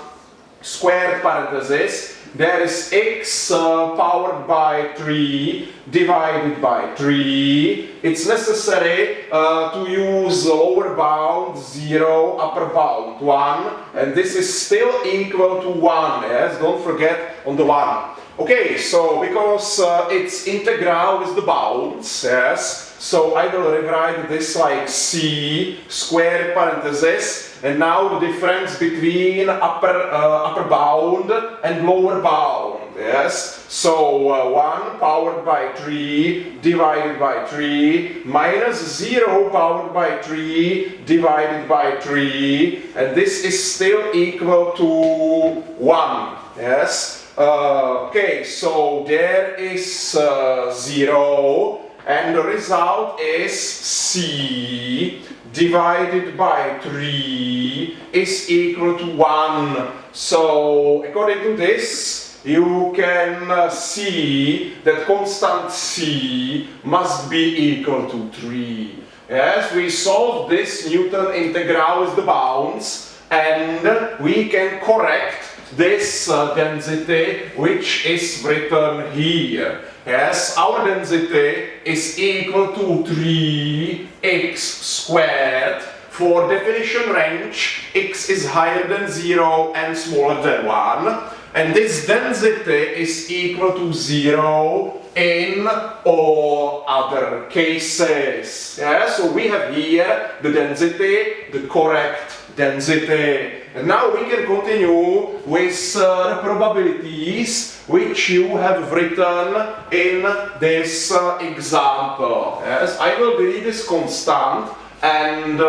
S1: squared parenthesis, there is x powered by 3 divided by 3. It's necessary to use lower bound 0, upper bound 1, and this is still equal to 1, yes? Don't forget on the 1. Okay, so because it's integral with the bounds, yes? So I will rewrite this like c squared parenthesis, and now the difference between upper bound and lower bound, yes? So 1 powered by 3 divided by 3 minus 0 powered by 3 divided by 3, and this is still equal to 1, yes? Okay, so there is 0, and the result is c divided by 3 is equal to 1. So according to this, you can see that constant c must be equal to 3. Yes, we solved this Newton integral with the bounds, and we can correct this density which is written here. Yes, our density is equal to 3x squared. For definition range, x is higher than 0 and smaller than 1. And this density is equal to 0 in all other cases. Yeah, so we have here the density, the correct density. And now we can continue with the probabilities which you have written in this example. Yes, I will delete this constant, and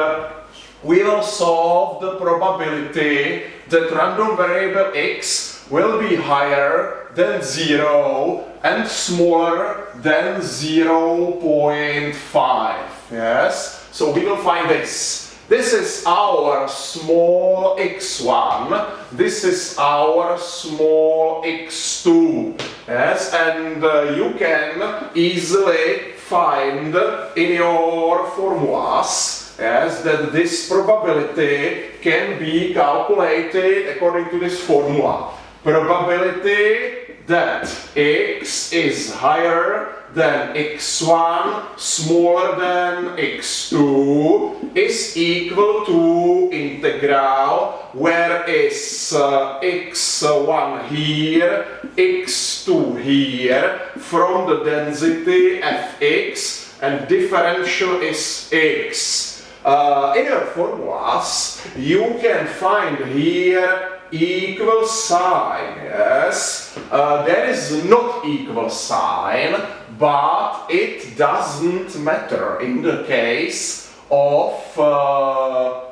S1: we will solve the probability that random variable x will be higher than 0 and smaller than 0.5. Yes, so we will find this. This is our small x1, this is our small x2, yes, and you can easily find in your formulas, yes, that this probability can be calculated according to this formula. Probability that x is higher than x1, smaller than x2, is equal to integral, where is x1 here, x2 here, from the density fx and differential is x. In your formulas, you can find here equal sign, yes. There is not equal sign, but it doesn't matter in the case of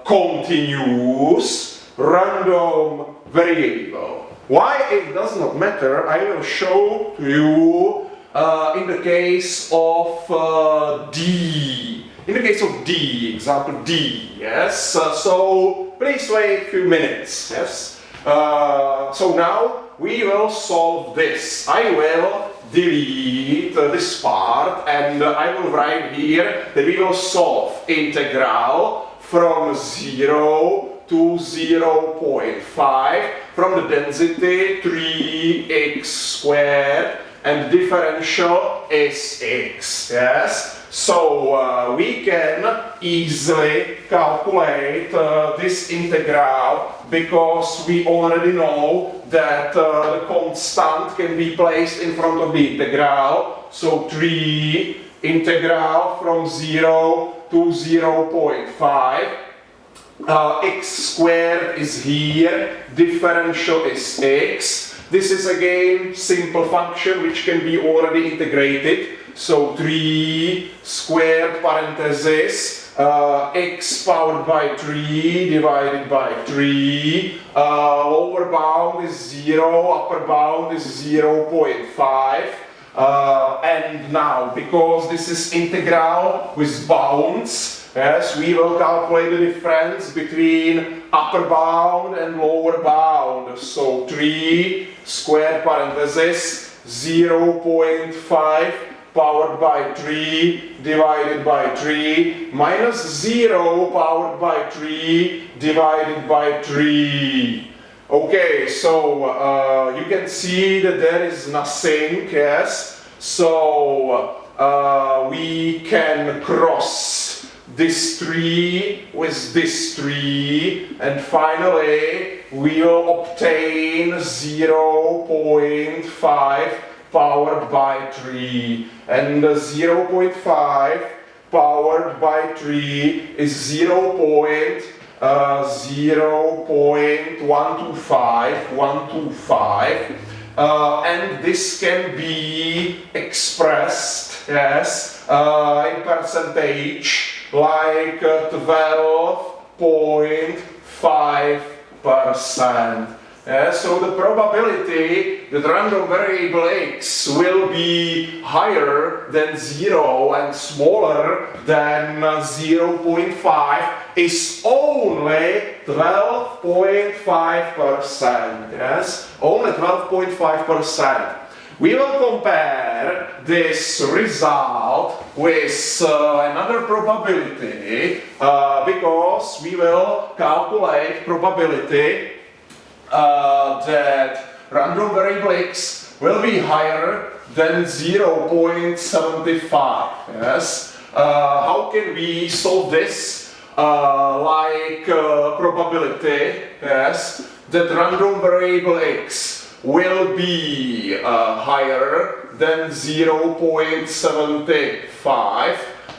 S1: continuous random variable. Why it does not matter, I will show to you in the case of D. In the case of D, example D, yes. So please wait a few minutes, yes. So now we will solve this. I will delete this part and I will write here that we will solve integral from 0 to 0.5 from the density 3x squared and differential is x, yes. So we can easily calculate this integral because we already know that the constant can be placed in front of the integral. So 3 integral from 0 to 0.5. X squared is here, differential is x. This is again simple function which can be already integrated. So 3 squared parenthesis x powered by 3 divided by 3. Lower bound is 0, upper bound is 0.5. And now, because this is integral with bounds, yes, we will calculate the difference between upper bound and lower bound. So 3 squared parenthesis 0.5 powered by 3 divided by 3 minus 0 powered by 3 divided by 3. Okay, so you can see that there is nothing, yes. So we can cross this 3 with this 3 and finally we will obtain 0.5 powered by 3 and 0.5 powered by 3 is 0.125 and this can be expressed, yes, in percentage like 12.5%. So the probability that random variable x will be higher than 0 and smaller than 0.5 is only 12.5%. Yes, only 12.5%. We will compare this result with another probability because we will calculate probability that random variable x will be higher than 0.75. Yes. How can we solve this? Like probability, yes, that random variable x will be higher than 0.75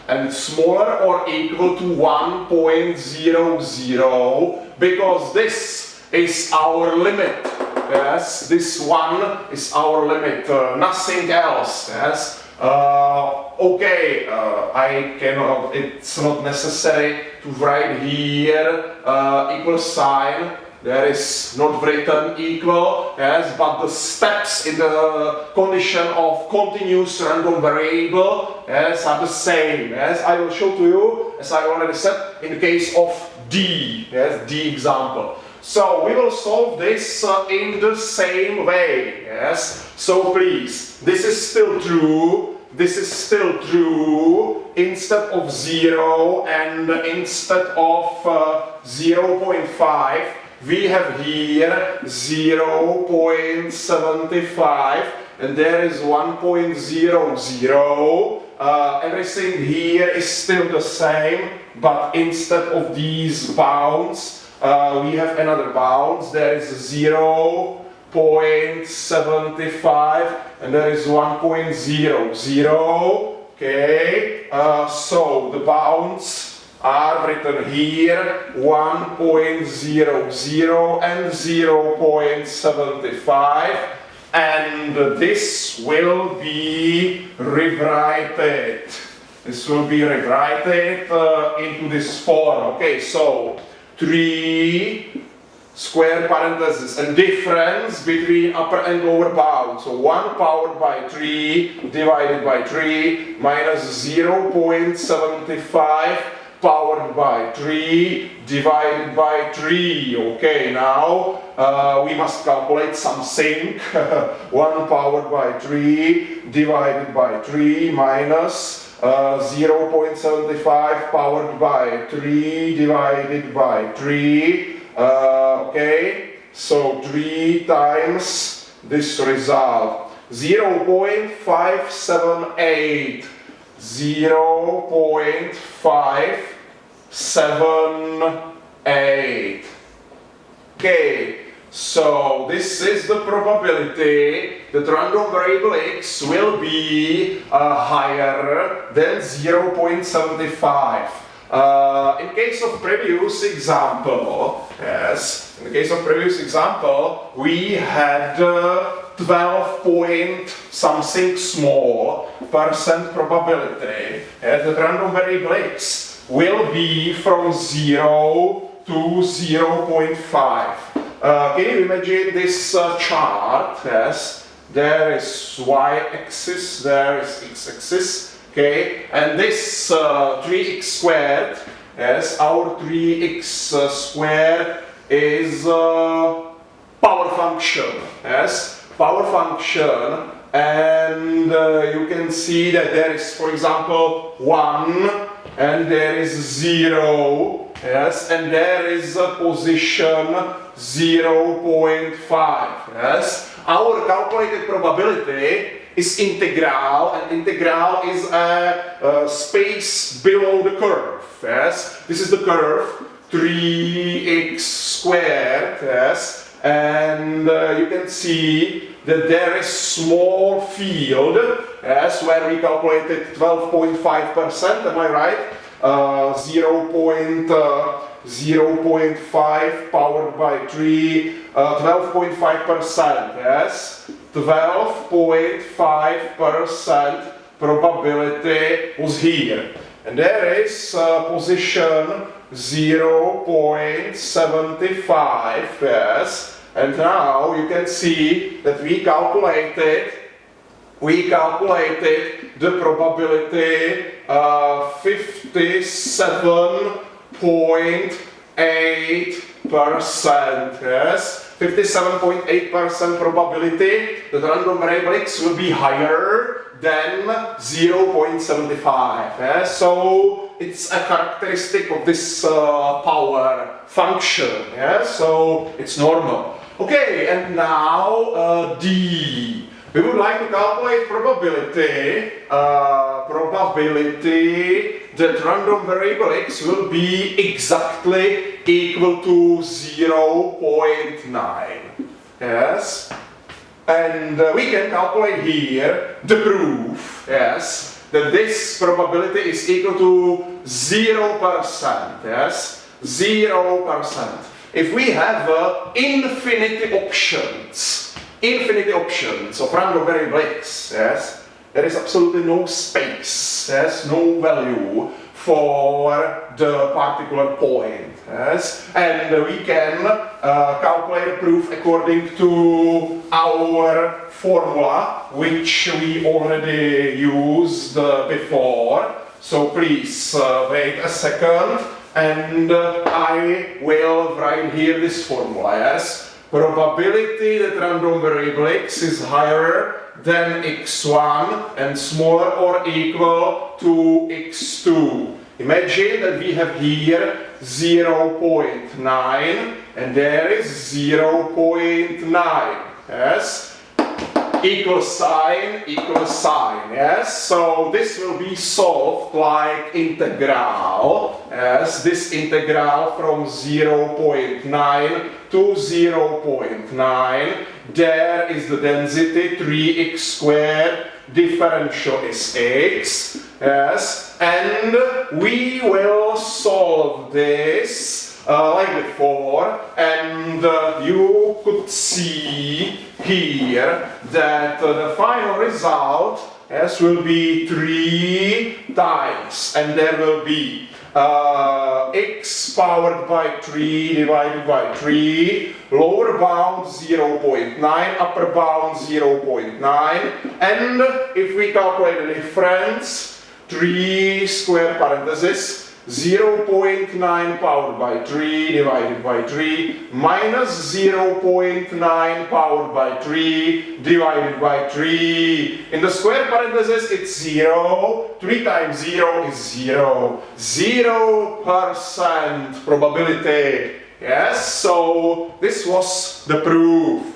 S1: and smaller or equal to 1.00 because this is our limit. Yes, this one is our limit, nothing else. Yes. Okay, I cannot. It's not necessary to write here equal sign. There is not written equal, yes, but the steps in the condition of continuous random variable, yes, are the same. Yes, I will show to you, as I already said, in the case of D, yes, D example. So we will solve this in the same way, yes. So please, this is still true. This is still true. Instead of 0 and instead of 0.5, we have here 0.75 and there is 1.00. Everything here is still the same, but instead of these bounds, we have another bounds. There is 0.75 and there is 1.00. Okay, so the bounds are written here 1.00 and 0.75, and this will be rewritten. This will be rewritten into this form. Okay, so 3 square parentheses and difference between upper and lower bound. So 1 powered by 3 divided by 3 minus 0.75 powered by 3 divided by 3. Okay, now we must calculate something. 1 powered by 3 divided by 3 minus 0.75 powered by 3 divided by 3. Okay, so 3 times this result, 0.578, 0.578. Okay, so this is the probability that random variable x will be higher than 0.75. In case of previous example, yes, in the case of previous example, we had 12 point something small percent probability that random variable x will be from 0 to 0.5. Can you imagine this chart? Yes, there is y-axis, there is x-axis. Okay, and this 3x squared, yes, our 3x squared is power function, yes, power function, and you can see that there is, for example, 1, and there is 0, yes, and there is a position 0.5, yes. Our calculated probability is integral, and integral is a space below the curve. Yes, this is the curve 3x squared. Yes, and you can see that there is small field. Yes, where we calculated 12.5%. Am I right? 0.5 powered by 3, 12.5%. Yes. 12.5% probability was here, and there is position 0.75, yes, and now you can see that we calculated the probability 57.8%, yes. 57.8% probability that random variable x will be higher than 0.75. Yes? So it's a characteristic of this power function. Yes? So it's normal. Okay, and now D. We would like to calculate probability that random variable x will be exactly equal to 0.9. Yes, and we can calculate here the proof. Yes, that this probability is equal to 0%. Yes, 0%. If we have infinity options of random variable x, yes, there is absolutely no space, yes, no value for the particular point, yes, and we can calculate a proof according to our formula, which we already used before. So please wait a second, and I will write here this formula, yes. Probability that random variable x is higher than x1 and smaller or equal to x2. Imagine that we have here 0.9 and there is 0.9. Yes? Equal sign, yes? So this will be solved like integral. Yes? This integral from 0.9 to 0.9. There is the density 3x squared differential is x, yes, and we will solve this like before, and you could see here that the final result, yes, will be 3 times, and there will be x powered by 3 divided by 3, lower bound 0.9, upper bound 0.9, and if we calculate the difference, 3 square parenthesis, 0.9 powered by 3 divided by 3 minus 0.9 powered by 3 divided by 3. In the square parenthesis it's 0, 3 times 0 is 0. 0% probability. Yes, so this was the proof.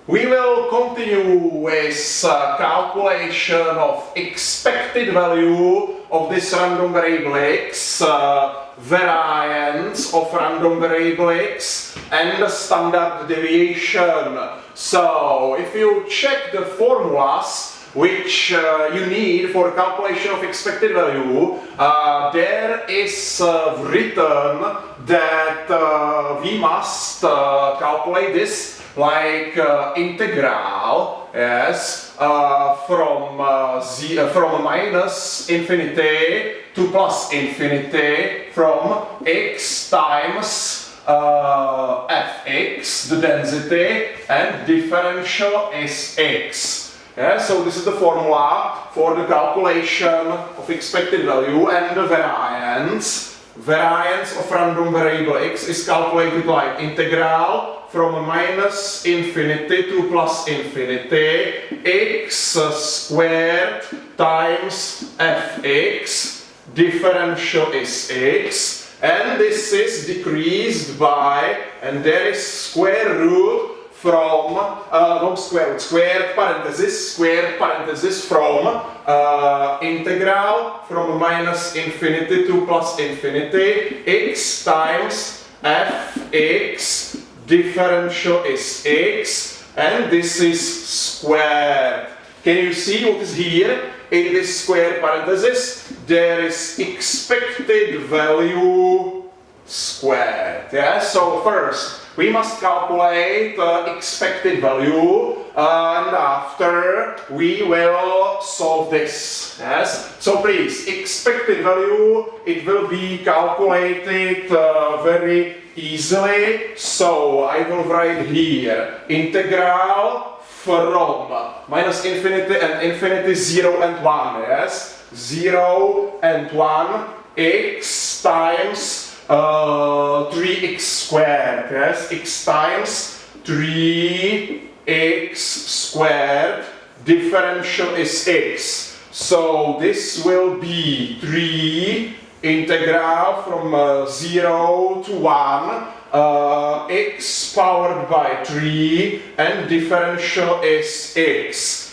S1: We will continue with calculation of expected value of this random variable x, variance of random variable x, and the standard deviation. So, if you check the formulas which you need for calculation of expected value, there is written that we must calculate this like integral, yes, from minus infinity to plus infinity from x times fx, the density, and differential is x. Yeah, so this is the formula for the calculation of expected value, and the variance. Variance of random variable x is calculated like integral from minus infinity to plus infinity x squared times fx, differential is x, and this is decreased by, and there is square root from, no square root, squared parenthesis from integral from minus infinity to plus infinity x times fx, differential is x, and this is squared. Can you see what is here? In this square parenthesis, there is expected value squared. Yeah? So first, we must calculate expected value, and after we will solve this. Yes? So please, expected value, it will be calculated very easily. So I will write here integral from minus infinity and infinity 0 and 1. Yes? 0 and 1 x times 3x squared, yes, x times 3x squared, differential is x. So this will be 3 integral from 0 to 1, x powered by 3, and differential is x.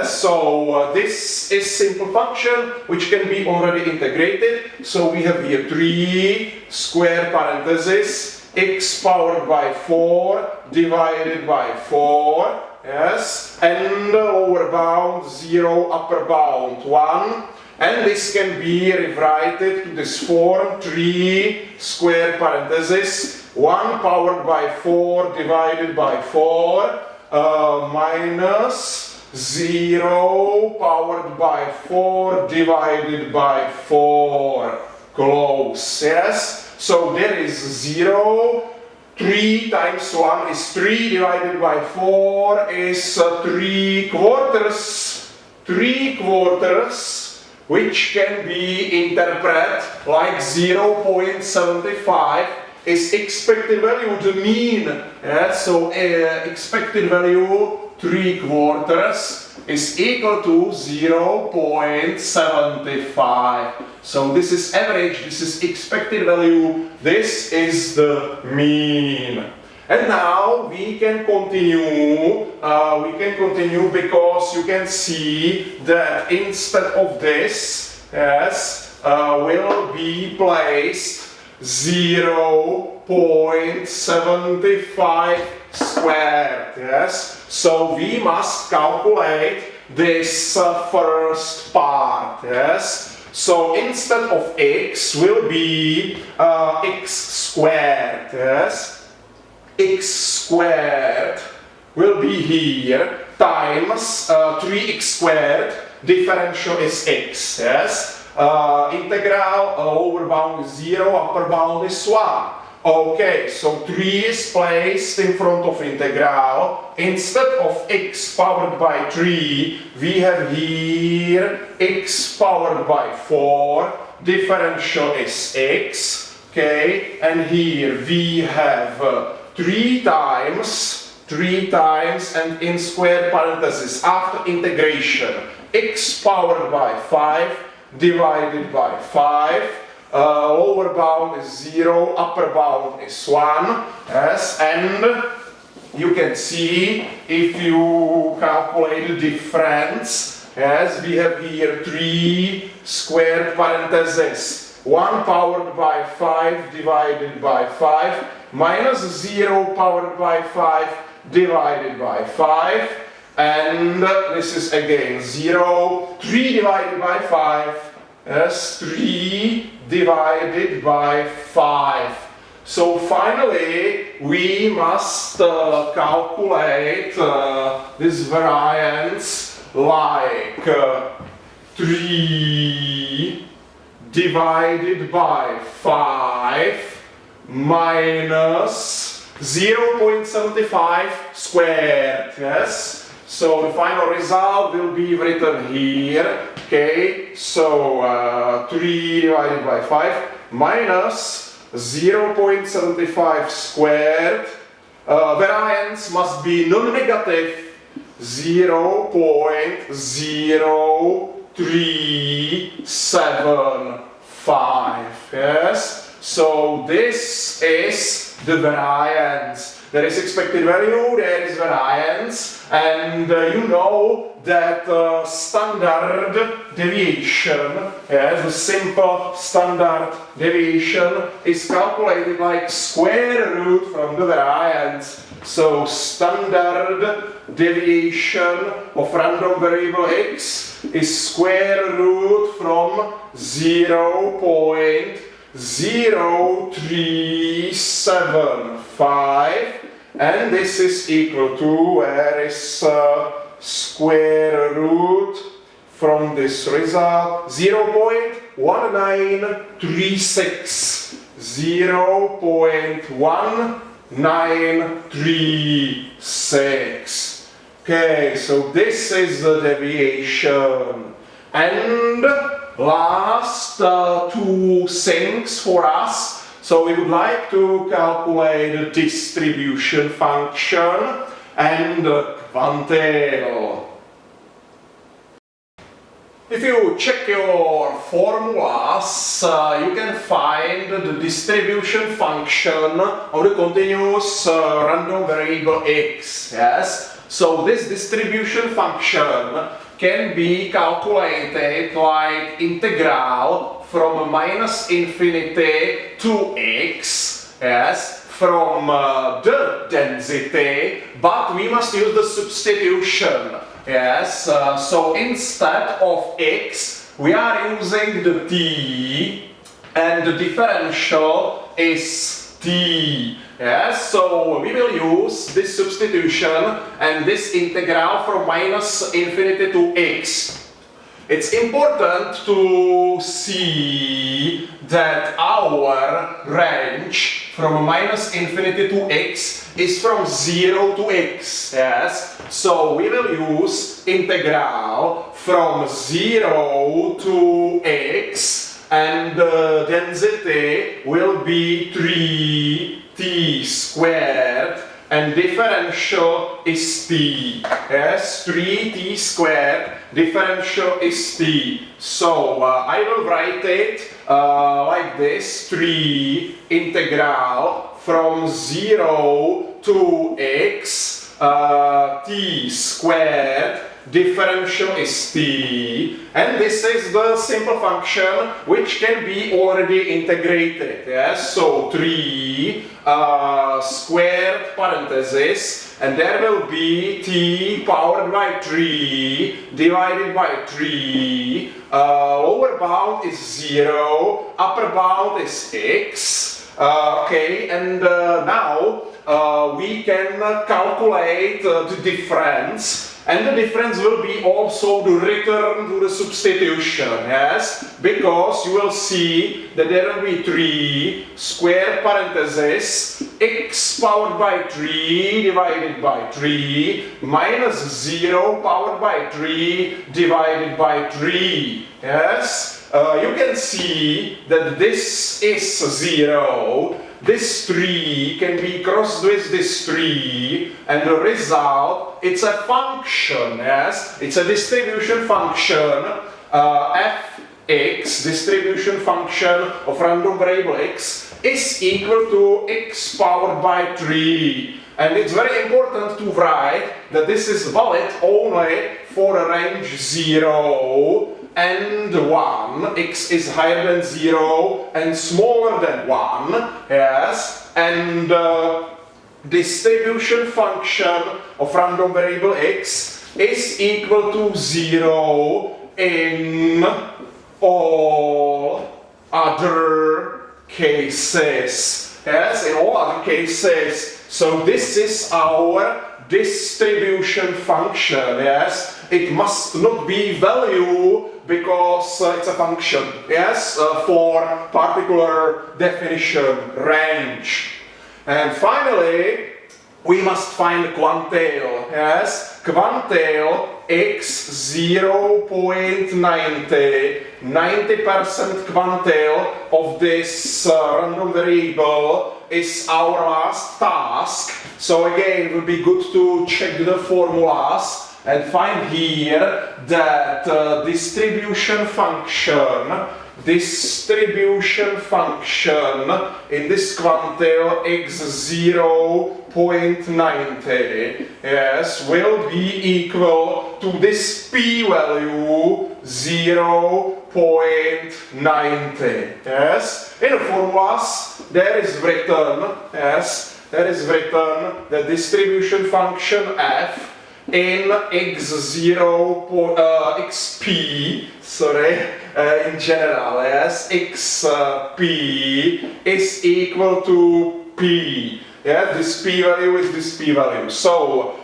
S1: So this is simple function which can be already integrated. So we have here 3 square parenthesis x powered by 4 divided by 4, yes, and lower bound 0, upper bound 1, and this can be rewritten to this form 3 square parenthesis 1 powered by 4 divided by 4 minus 0 powered by 4 divided by 4. Close, yes? So there is 0. 3 times 1 is 3 divided by 4 is 3 quarters. 3 quarters, which can be interpreted like 0.75 is expected value, the mean. Yeah? So expected value 3 quarters is equal to 0.75. So this is average, this is expected value, this is the mean. And now we can continue because you can see that instead of this, yes, will be placed 0.75 squared, yes. So we must calculate this first part, yes? So instead of x will be x squared, yes? X squared will be here times 3x squared, differential is x, yes? Integral lower bound is 0, upper bound is 1. Okay, so 3 is placed in front of integral. Instead of x powered by 3, we have here x powered by 4. Differential is x. Okay, and here we have 3 times, and in square parentheses after integration, x powered by 5 divided by 5. Lower bound is 0, upper bound is 1, yes, and you can see if you calculate the difference, yes, we have here 3 squared parentheses, 1 powered by 5 divided by 5, minus 0 powered by 5 divided by 5, and this is again 0, 3 divided by 5, yes, 3 divided by 5. So finally we must calculate this variance like 3 divided by 5 minus 0.75 squared, yes? So the final result will be written here, okay? So 3 divided by 5 minus 0.75 squared. Variance must be non-negative, 0.0375, yes? So this is the variance. There is expected value, there is variance, and you know that standard deviation, yes, the simple standard deviation is calculated like square root from the variance. So standard deviation of random variable x is square root from 0.0375, and this is equal to, where is square root from this result, 0.1936, 0.1936. Okay, so this is the deviation. And last two things for us. So we would like to calculate the distribution function and the quantile. If you check your formulas, you can find the distribution function of the continuous random variable x, yes? So this distribution function can be calculated like integral from minus infinity to x, yes, from the density, but we must use the substitution, yes. So instead of x, we are using the t, and the differential is t. Yes, so we will use this substitution and this integral from minus infinity to x. It's important to see that our range from minus infinity to x is from 0 to x, yes? So we will use integral from 0 to x, and the density will be 3t squared, and differential is t, yes, 3t squared, differential is t. So I will write it like this, 3 integral from 0 to x t squared differential is t, and this is the simple function which can be already integrated. Yes, so 3 squared parenthesis, and there will be t powered by 3 divided by 3. Lower bound is 0, upper bound is x. Okay, and now we can calculate the difference, and the difference will be also the return to the substitution, yes, because you will see that there will be 3 square parenthesis x powered by 3 divided by 3 minus 0 powered by 3 divided by 3, yes. You can see that this is 0, this 3 can be crossed with this 3, and the result, it's a function, yes, it's a distribution function, fx, distribution function of random variable x, is equal to x powered by 3. And it's very important to write that this is valid only for a range 0 and 1, x is higher than 0 and smaller than 1, yes, and distribution function of random variable x is equal to 0 in all other cases, yes, in all other cases. So this is our distribution function, yes. It must not be value because it's a function, yes, for particular definition range. And finally, we must find quantile, yes, quantile x 0.90, 90% quantile of this random variable is our last task. So again, it would be good to check the formulas and find here that distribution function in this quantile x 0.90, yes, will be equal to this p value 0.90, yes. In the formulas there is written, yes, there is written the distribution function f in xp, in general, yes, xp is equal to p. Yeah, this p value is this p value. So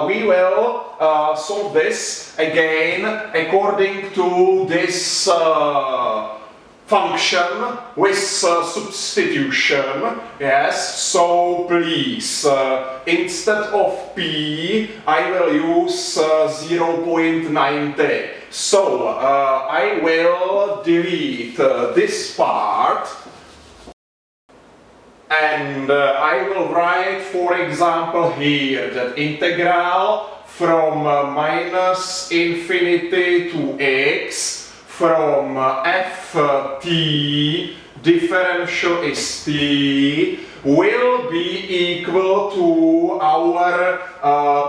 S1: we will solve this again according to this function with substitution, yes. So please, instead of p, I will use 0.90. So I will delete this part, and I will write, for example, here that integral from minus infinity to x from ft differential is t will be equal to our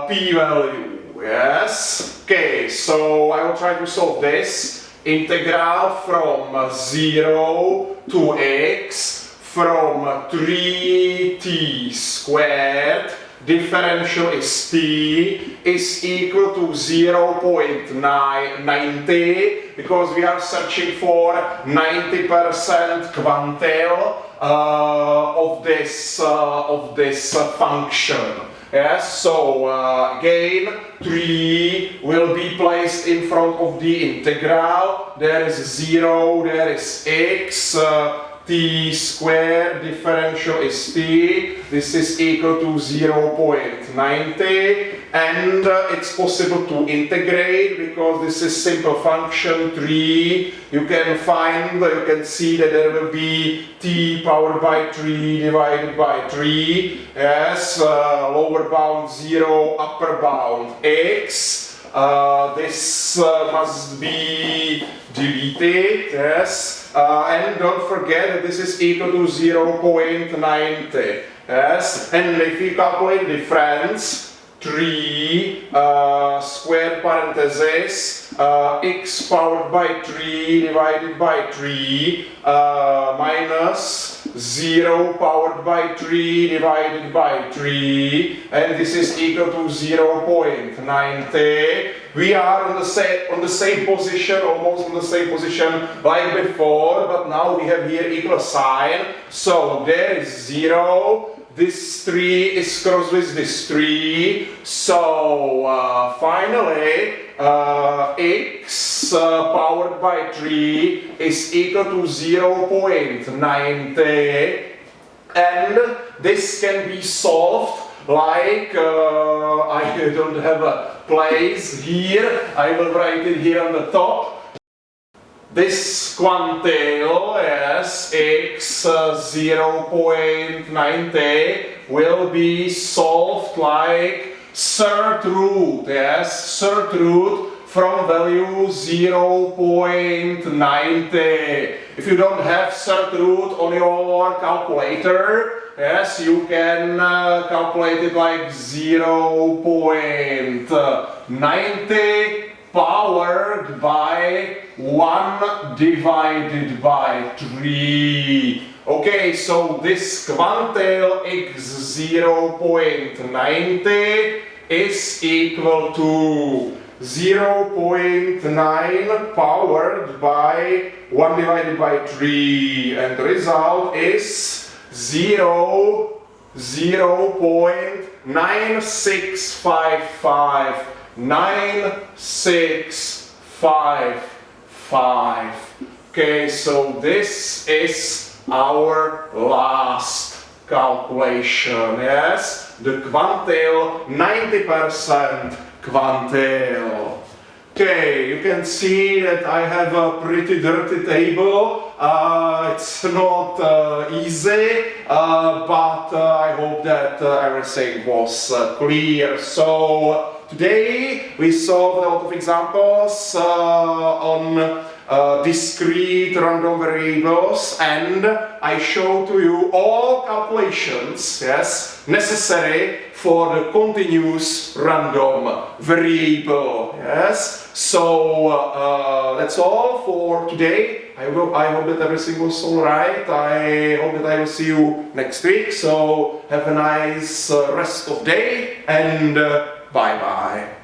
S1: p value, yes. Okay, so I will try to solve this. Integral from 0 to x from 3t squared differential is t is equal to 0.90, because we are searching for 90% quantile of this function. Yes, so again 3 will be placed in front of the integral. There is 0, there is x, t squared differential is t, this is equal to 0.90, and it's possible to integrate because this is simple function 3. You can see that there will be t powered by 3 divided by 3, yes, lower bound 0, upper bound x. This must be deleted, yes, and don't forget that this is equal to 0.90, yes, and if we calculate difference, 3 squared parenthesis x powered by 3 divided by 3 minus 0 powered by 3 divided by 3, and this is equal to 0.90. We are on the same position, almost on the same position like before, but now we have here equal sign. So there is 0. This 3 is crossed with this 3. So finally x powered by 3 is equal to 0.90, and this can be solved like I don't have a place here. I will write it here on the top. This quantile, yes, x 0.90 will be solved like third root, yes, third root from value 0.90. If you don't have third root on your calculator, yes, you can calculate it like 0.90 powered by 1 divided by 3. Okay, so this quantile x 0.90 is equal to 0.9 powered by 1 divided by 3, and the result is 0.9655. 9655. Okay, so this is our last calculation, yes? The quantile, 90% quantile. Okay, you can see that I have a pretty dirty table. It's not easy, but I hope that everything was clear. So today we solved a lot of examples on discrete random variables, and I show to you all calculations, yes, necessary for the continuous random variable, yes. So that's all for today. I hope that everything was alright. I hope that I will see you next week. So have a nice rest of day, and bye bye.